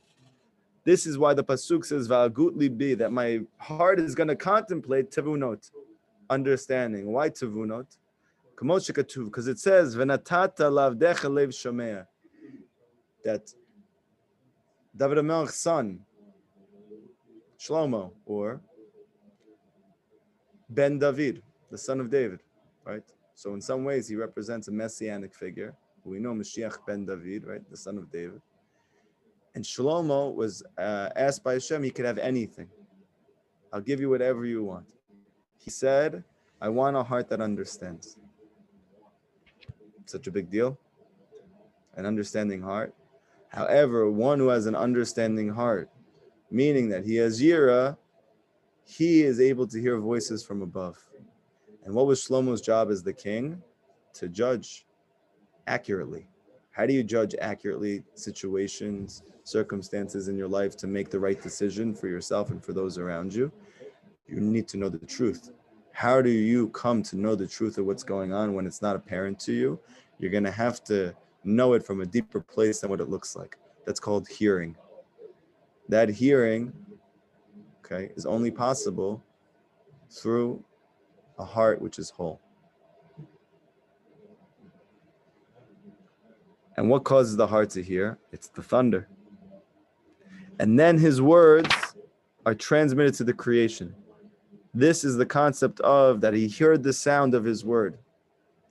This is why the pasuk says, "Va'agut libi," that my heart is going to contemplate tevunot, understanding. Why tevunot? Because it says, "V'natata lavdecha lev shomea," that David HaMelech's son, Shlomo, or Ben David, the son of David, right? So in some ways, he represents a messianic figure. We know Mashiach Ben David, right? The son of David. And Shlomo was asked by Hashem, he could have anything. I'll give you whatever you want. He said, I want a heart that understands. Such a big deal. An understanding heart. However, one who has an understanding heart, meaning that he has yira, he is able to hear voices from above. And what was Shlomo's job as the king? To judge accurately. How do you judge accurately situations, circumstances in your life to make the right decision for yourself and for those around you? You need to know the truth. How do you come to know the truth of what's going on when it's not apparent to you? You're going to have to know it from a deeper place than what it looks like. That's called hearing. That hearing, okay, is only possible through a heart which is whole. And what causes the heart to hear? It's the thunder. And then his words are transmitted to the creation. This is the concept of that he heard the sound of his word.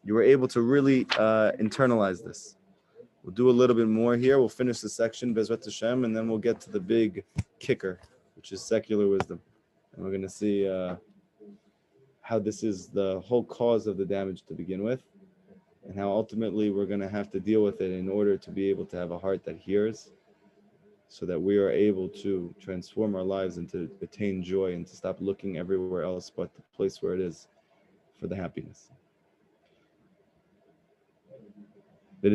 You were able to really internalize this. We'll do a little bit more here. We'll finish the section, Bezrat Hashem, and then we'll get to the big kicker, which is secular wisdom. And we're going to see how this is the whole cause of the damage to begin with, and how ultimately we're going to have to deal with it in order to be able to have a heart that hears, so that we are able to transform our lives and to attain joy and to stop looking everywhere else but the place where it is for the happiness. This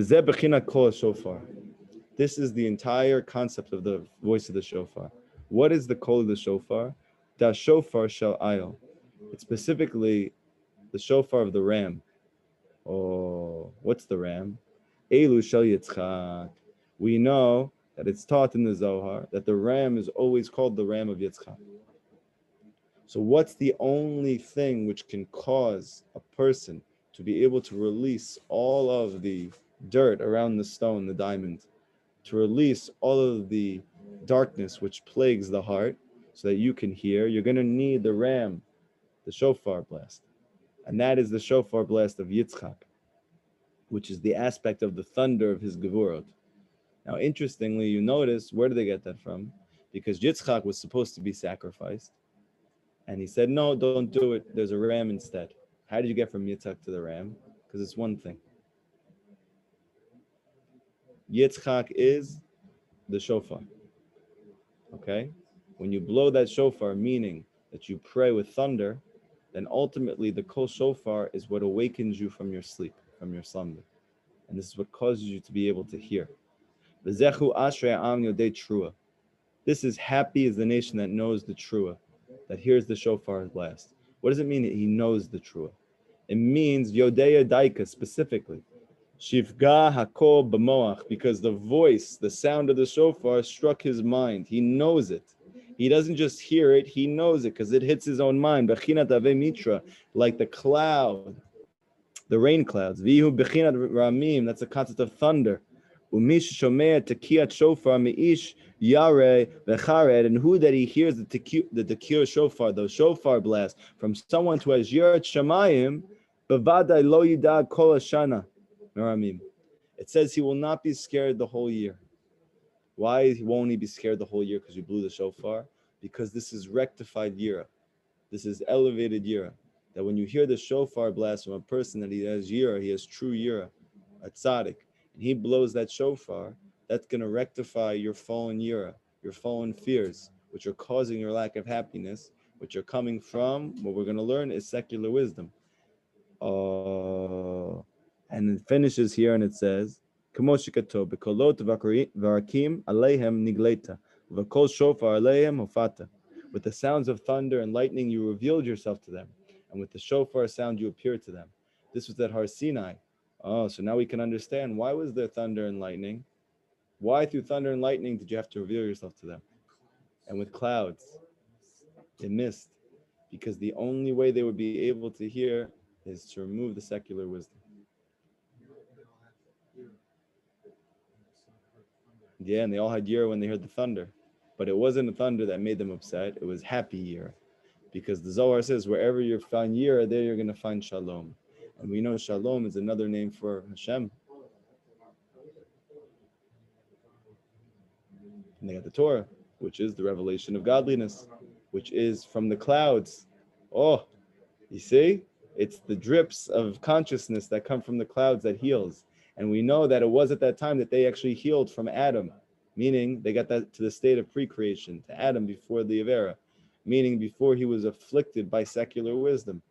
is the entire concept of the voice of the shofar. What is the call of the shofar? Da shofar shel ayil. It's specifically the shofar of the ram. Oh, what's the ram? Elu shel Yitzchak. We know that it's taught in the Zohar that the ram is always called the ram of Yitzchak. So what's the only thing which can cause a person to be able to release all of the dirt around the stone, the diamond, to release all of the darkness which plagues the heart so that you can hear? You're going to need the ram, the shofar blast. And that is the shofar blast of Yitzchak, which is the aspect of the thunder of his gevurot. Now, interestingly, you notice, where did they get that from? Because Yitzchak was supposed to be sacrificed. And he said, no, don't do it. There's a ram instead. How did you get from Yitzchak to the ram? Because it's one thing. Yitzchak is the shofar. Okay? When you blow that shofar, meaning that you pray with thunder, then ultimately the kol shofar is what awakens you from your sleep, from your slumber. And this is what causes you to be able to hear. V'zechu ashrei am yodei trua. This is happy is the nation that knows the trua, that hears the shofar blast. What does it mean that he knows the trua? It means yodei daika specifically. Shivga hakol b'moach, because the voice, the sound of the shofar struck his mind. He knows it. He doesn't just hear it, he knows it because it hits his own mind. Bechinat ave mitra, like the cloud, the rain clouds. Vihu bechinat ramim, that's the concept of thunder. Umish shomea tekiyat shofar meish yare vechared, and who that he hears the tekiyah shofar, the shofar blast from someone who has yirat shamayim, bevadai lo yidag kol hashana. It says he will not be scared the whole year. Why won't he be scared the whole year? Because you blew the shofar? Because this is rectified yira. This is elevated yira. That when you hear the shofar blast from a person that he has yira, he has true yira, a tzaddik, and he blows that shofar, that's going to rectify your fallen yira, your fallen fears, which are causing your lack of happiness, which are coming from, what we're going to learn is secular wisdom. And it finishes here and it says, with the sounds of thunder and lightning you revealed yourself to them, and with the shofar sound you appeared to them. This was at Har Sinai. Oh, so now we can understand, why was there thunder and lightning? Why through thunder and lightning did you have to reveal yourself to them? And with clouds, they missed, because the only way they would be able to hear is to remove the secular wisdom. Yeah, and they all had yira when they heard the thunder. But it wasn't the thunder that made them upset. It was happy yira. Because the Zohar says, wherever you find yira, there you're going to find shalom. And we know shalom is another name for Hashem. And they got the Torah, which is the revelation of godliness, which is from the clouds. Oh, you see? It's the drips of consciousness that come from the clouds that heals. And we know that it was at that time that they actually healed from Adam, meaning they got that to the state of pre-creation, to Adam before the Avera, meaning before he was afflicted by secular wisdom.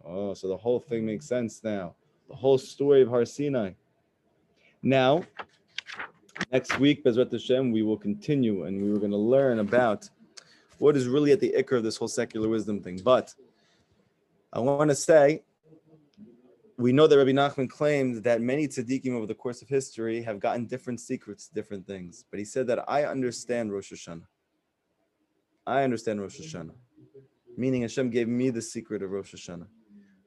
Oh, so the whole thing makes sense now. The whole story of Har Sinai. Now, next week, Bezrat Hashem, we will continue and we were going to learn about what is really at the ikr of this whole secular wisdom thing. But I want to say, we know that Rabbi Nachman claimed that many tzaddikim over the course of history have gotten different secrets, different things. But he said that I understand Rosh Hashanah. I understand Rosh Hashanah. Meaning Hashem gave me the secret of Rosh Hashanah.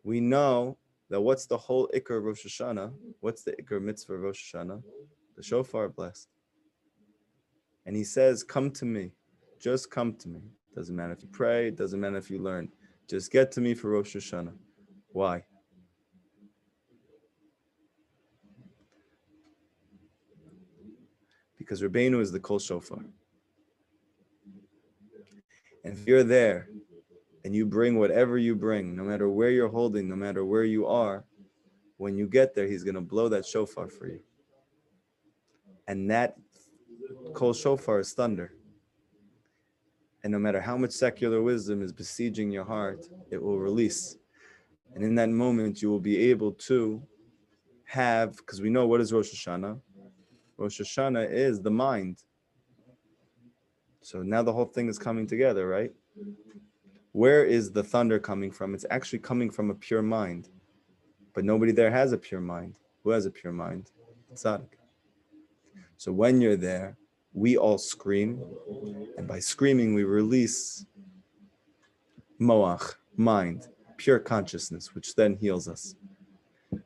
We know that what's the whole Iker of Rosh Hashanah? What's the Iker mitzvah of Rosh Hashanah? The shofar blast. And he says, come to me. Just come to me. Doesn't matter if you pray, doesn't matter if you learn. Just get to me for Rosh Hashanah. Why? Because Rabbeinu is the Kol Shofar. And if you're there and you bring whatever you bring, no matter where you're holding, no matter where you are, when you get there, he's going to blow that shofar for you. And that Kol Shofar is thunder. And no matter how much secular wisdom is besieging your heart, it will release. And in that moment, you will be able to have, because we know what is Rosh Hashanah. Rosh Hashanah is the mind. So now the whole thing is coming together, right? Where is the thunder coming from? It's actually coming from a pure mind. But nobody there has a pure mind. Who has a pure mind? Tzaddik. So when you're there, we all scream. And by screaming, we release moach, mind, pure consciousness, which then heals us.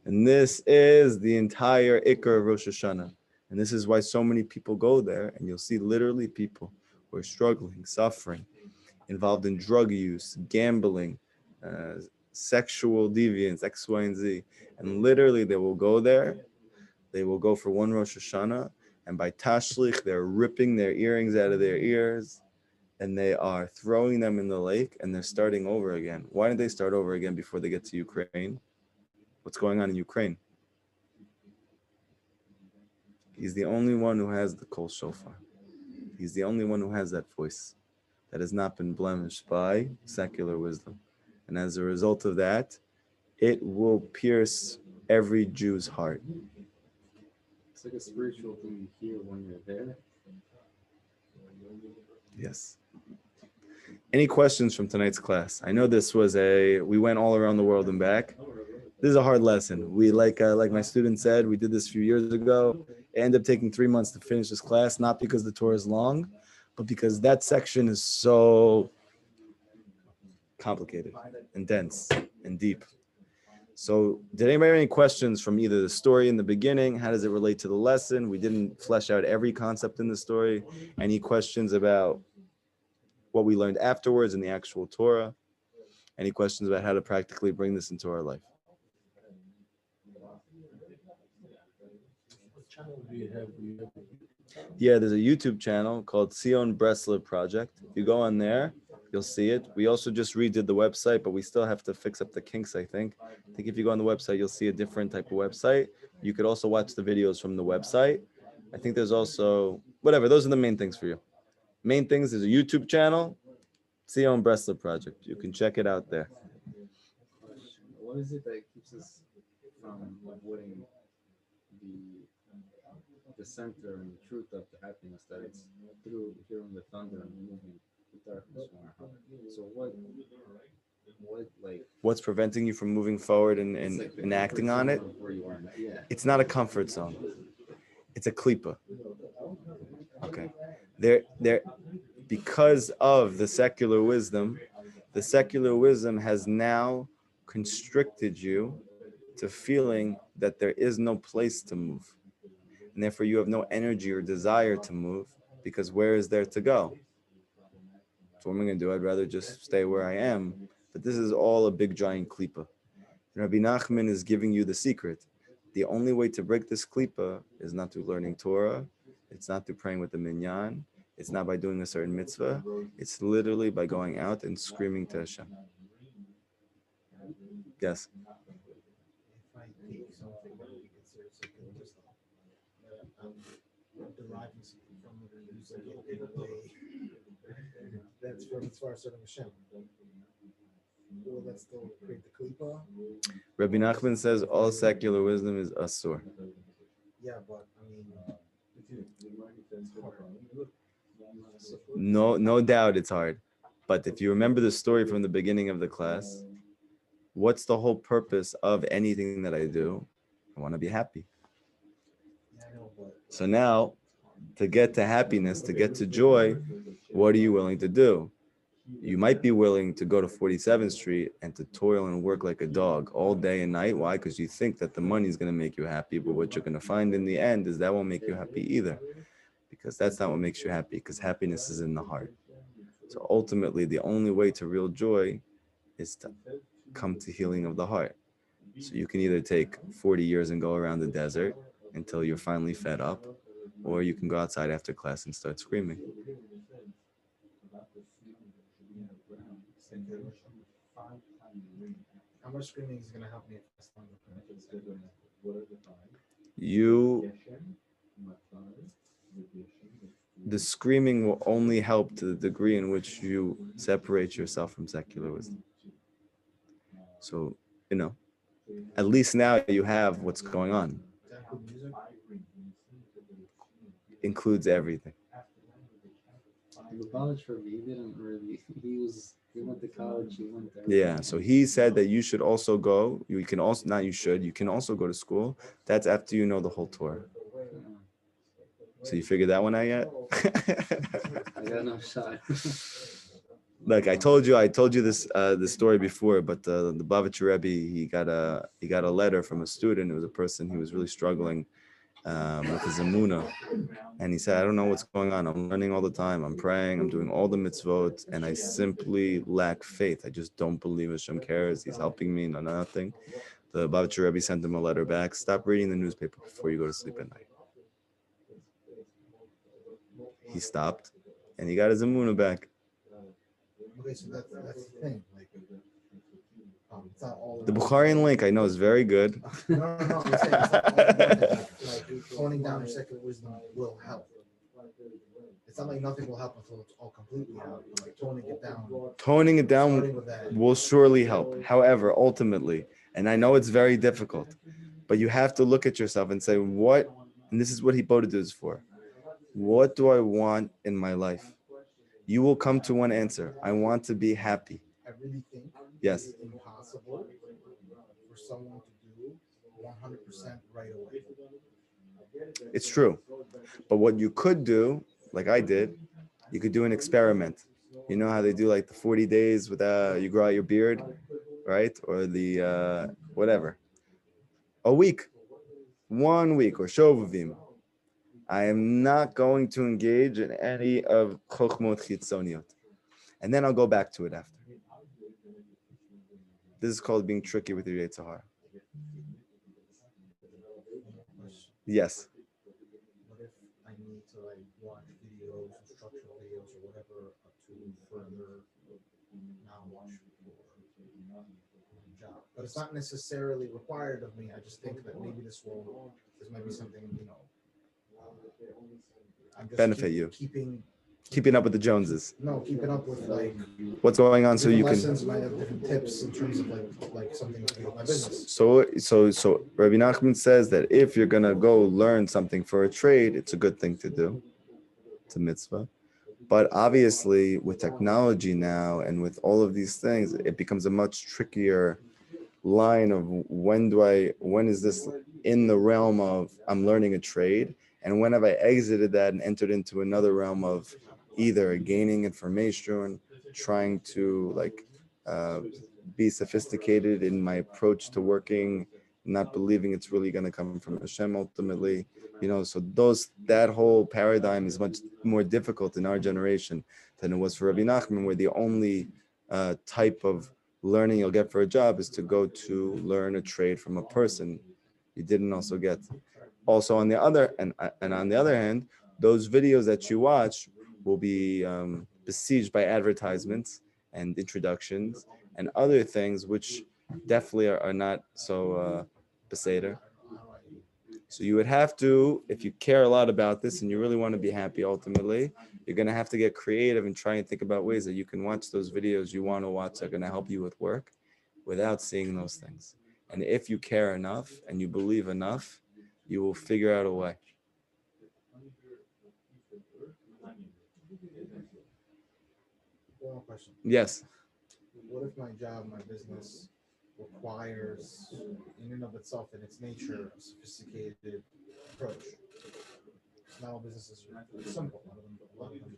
And this is the entire Iker of Rosh Hashanah. And this is why so many people go there. And you'll see literally people who are struggling, suffering, involved in drug use, gambling, sexual deviance, X, Y, and Z. And literally they will go there. They will go for one Rosh Hashanah. And by Tashlich, they're ripping their earrings out of their ears. And they are throwing them in the lake. And they're starting over again. Why did they start over again before they get to Ukraine? What's going on in Ukraine? He's the only one who has the Kol Shofar. He's the only one who has that voice that has not been blemished by secular wisdom. And as a result of that, it will pierce every Jew's heart. It's like a spiritual thing you hear when you're there. Yes. Any questions from tonight's class? I know this was we went all around the world and back. This is a hard lesson. We, like my student said, we did this a few years ago. It ended up taking 3 months to finish this class, not because the Torah is long, but because that section is so complicated and dense and deep. So did anybody have any questions from either the story in the beginning? How does it relate to the lesson? We didn't flesh out every concept in the story. Any questions about what we learned afterwards in the actual Torah? Any questions about how to practically bring this into our life? What channel do you have? Yeah, there's a YouTube channel called Sion Breslov Project. If you go on there, you'll see it. We also just redid the website, but we still have to fix up the kinks, I think. I think if you go on the website, you'll see a different type of website. You could also watch the videos from the website. I think there's also, whatever, those are the main things for you. Main things is a YouTube channel, Sion Breslov Project. You can check it out there. What is it that keeps us from avoiding the center and the truth of the happiness that it's through hearing the thunder and moving the darkness from our heart? So what What's preventing you from moving forward and acting on it? Yeah. It's not a comfort zone. It's a klipa. Okay. There, because of the secular wisdom has now constricted you to feeling that there is no place to move. And therefore you have no energy or desire to move, because where is there to go? So what am I going to do? I'd rather just stay where I am. But this is all a big giant klipa. Rabbi Nachman is giving you the secret. The only way to break this klipa is not through learning Torah. It's not through praying with the minyan. It's not by doing a certain mitzvah. It's literally by going out and screaming to Hashem. Yes. If I take something that would be considered secular wisdom, deriving something from it, or use like in a way that's from as far as serving Hashem. Will that still create the klipa? Rabbi Nachman says all secular wisdom is asur. Yeah, but I mean, it's hard. No doubt it's hard. But if you remember the story from the beginning of the class, what's the whole purpose of anything that I do? I want to be happy. Yeah, I know, but So now, to get to happiness, to get to joy, what are you willing to do? You might be willing to go to 47th Street and to toil and work like a dog all day and night. Why? Because you think that the money is going to make you happy. But what you're going to find in the end is that won't make you happy either. Because that's not what makes you happy. Because happiness is in the heart. So ultimately, the only way to real joy is to come to healing of the heart. So you can either take 40 years and go around the desert until you're finally fed up, or you can go outside after class and start screaming. How much screaming is going to help me if I stand The screaming will only help to the degree in which you separate yourself from secular wisdom. So, at least now you have what's going on. Includes everything. He went to college, he went there. Yeah, so he said that you should also go, you can also, not you should, you can also go to school. That's after you know the whole Torah. So you figured that one out yet? I got no shot. Look, I told you this story before, but the Bavitcher Rebbe, he got a letter from a student. It was a person he was really struggling with his emunah, and he said, I don't know what's going on. I'm learning all the time. I'm praying. I'm doing all the mitzvot, and I simply lack faith. I just don't believe Hashem cares. He's helping me. No, nothing. The Bavitcher Rebbe sent him a letter back. Stop reading the newspaper before you go to sleep at night. He stopped, and he got his emunah back. Okay, so that's the thing. Like, it's not all The Moharan link I know is very good. No. I'm saying it's not all like toning down your secular wisdom will help. It's not like nothing will help until it's all completely out. Like toning it down. Toning it down Starting with that. will surely help. However, ultimately, and I know it's very difficult, but you have to look at yourself and say, what, and this is what Hiboded is for. What do I want in my life? You will come to one answer. I want to be happy. I really think Yes. it's impossible for someone to do 100% right away. It's true. But what you could do, like I did, you could do an experiment. You know how they do like the 40 days without you grow out your beard, right? Or the whatever. A week. 1 week or Shovavim. I am not going to engage in any of Chochmot Chitzoniot. And then I'll go back to it after. This is called being tricky with your Yetzer Hara. Yes. What if I need to like watch videos, instructional videos, or whatever to further knowledge for my job? But it's not necessarily required of me. I just think that maybe this might be something, I'm just Benefit you. Keeping up with the Joneses. Keeping up with like what's going on so you can lessons, might have different tips in terms of like something to do with my business. So Rabbi Nachman says that if you're gonna go learn something for a trade, it's a good thing to do. It's a mitzvah. But obviously with technology now and with all of these things, it becomes a much trickier line of when is this in the realm of I'm learning a trade, and when have I exited that and entered into another realm of either gaining information, trying to be sophisticated in my approach to working, not believing it's really going to come from Hashem ultimately, so that whole paradigm is much more difficult in our generation than it was for Rabbi Nachman, where the only type of learning you'll get for a job is to go to learn a trade from a person you didn't also get. Also on the other hand, those videos that you watch will be besieged by advertisements and introductions and other things which definitely are not so beseder. So you would have to, if you care a lot about this and you really want to be happy ultimately, you're going to have to get creative and try and think about ways that you can watch those videos you want to watch that are going to help you with work without seeing those things. And if you care enough and you believe enough, you will figure out a way. One more question. Yes. What if my job, my business requires, in and of itself, in its nature, a sophisticated approach? Not all businesses are simple. A lot of them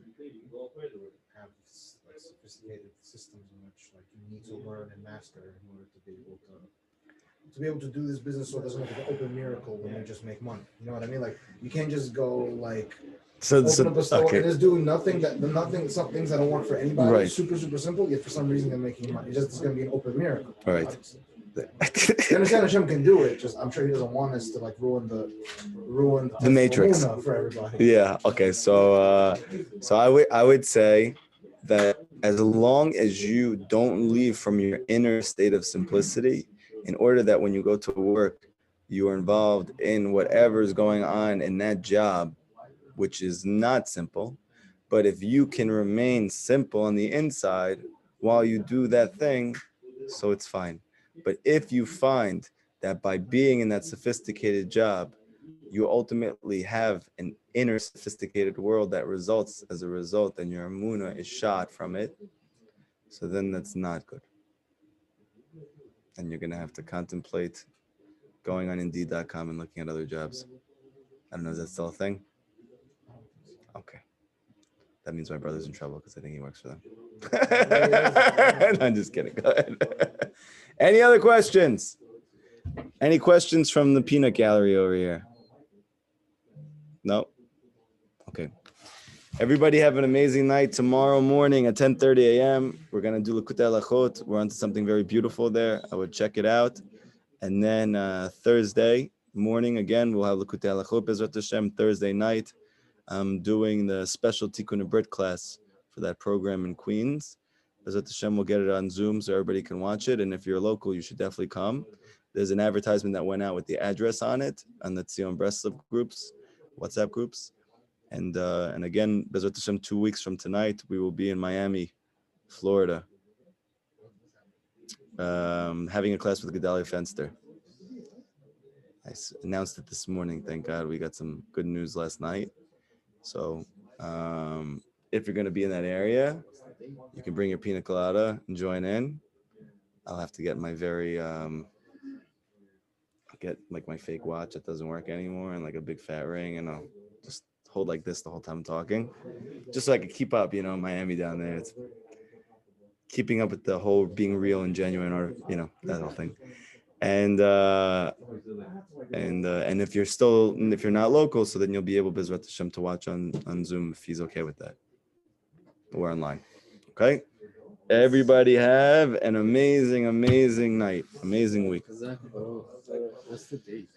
have like sophisticated need to learn and master in order to be able to do this business, so it doesn't look like an open miracle when you just make money. You know what I mean? Like you can't just go like open up a store and just do nothing some things that don't work for anybody. Right. Super simple. Yet for some reason they're making money. It's going to be an open miracle. Right. You understand Hashem can do it. Just I'm sure he doesn't want us to like ruin the matrix for everybody. Yeah. Okay. So I would say that as long as you don't leave from your inner state of simplicity, in order that when you go to work, you are involved in whatever is going on in that job, which is not simple. But if you can remain simple on the inside while you do that thing, so it's fine. But if you find that by being in that sophisticated job, you ultimately have an inner sophisticated world that results as a result, and your emunah is shot from it, so then that's not good. And you're going to have to contemplate going on Indeed.com and looking at other jobs. I don't know, is that still a thing? Okay. That means my brother's in trouble because I think he works for them. No, I'm just kidding. Go ahead. Any other questions? Any questions from the peanut gallery over here? No? Okay. Everybody have an amazing night. Tomorrow morning at 10:30 a.m., we're going to do Likutey Halachot. We're onto something very beautiful there. I would check it out. And then Thursday morning, again, we'll have Likutey Halachot, Bezrat Hashem. Thursday night, I'm doing the special Tikkun Brit class for that program in Queens. Bezrat Hashem, we'll get it on Zoom so everybody can watch it. And if you're local, you should definitely come. There's an advertisement that went out with the address on it on the Tzion Breslov groups, WhatsApp groups. And again, Bezrat Hashem, 2 weeks from tonight, we will be in Miami, Florida, having a class with Gedalia Fenster. I announced it this morning. Thank God we got some good news last night. So if you're going to be in that area, you can bring your pina colada and join in. I'll have to get my get like my fake watch that doesn't work anymore and like a big fat ring, and I'll just hold like this the whole time I'm talking, just so I can keep up, Miami down there. It's keeping up with the whole being real and genuine, or, that whole thing. And if you're not local, so then you'll be able, Bezrat Hashem, to watch on Zoom if he's okay with that. We're online. Okay? Everybody have an amazing, amazing night. Amazing week. What's the date?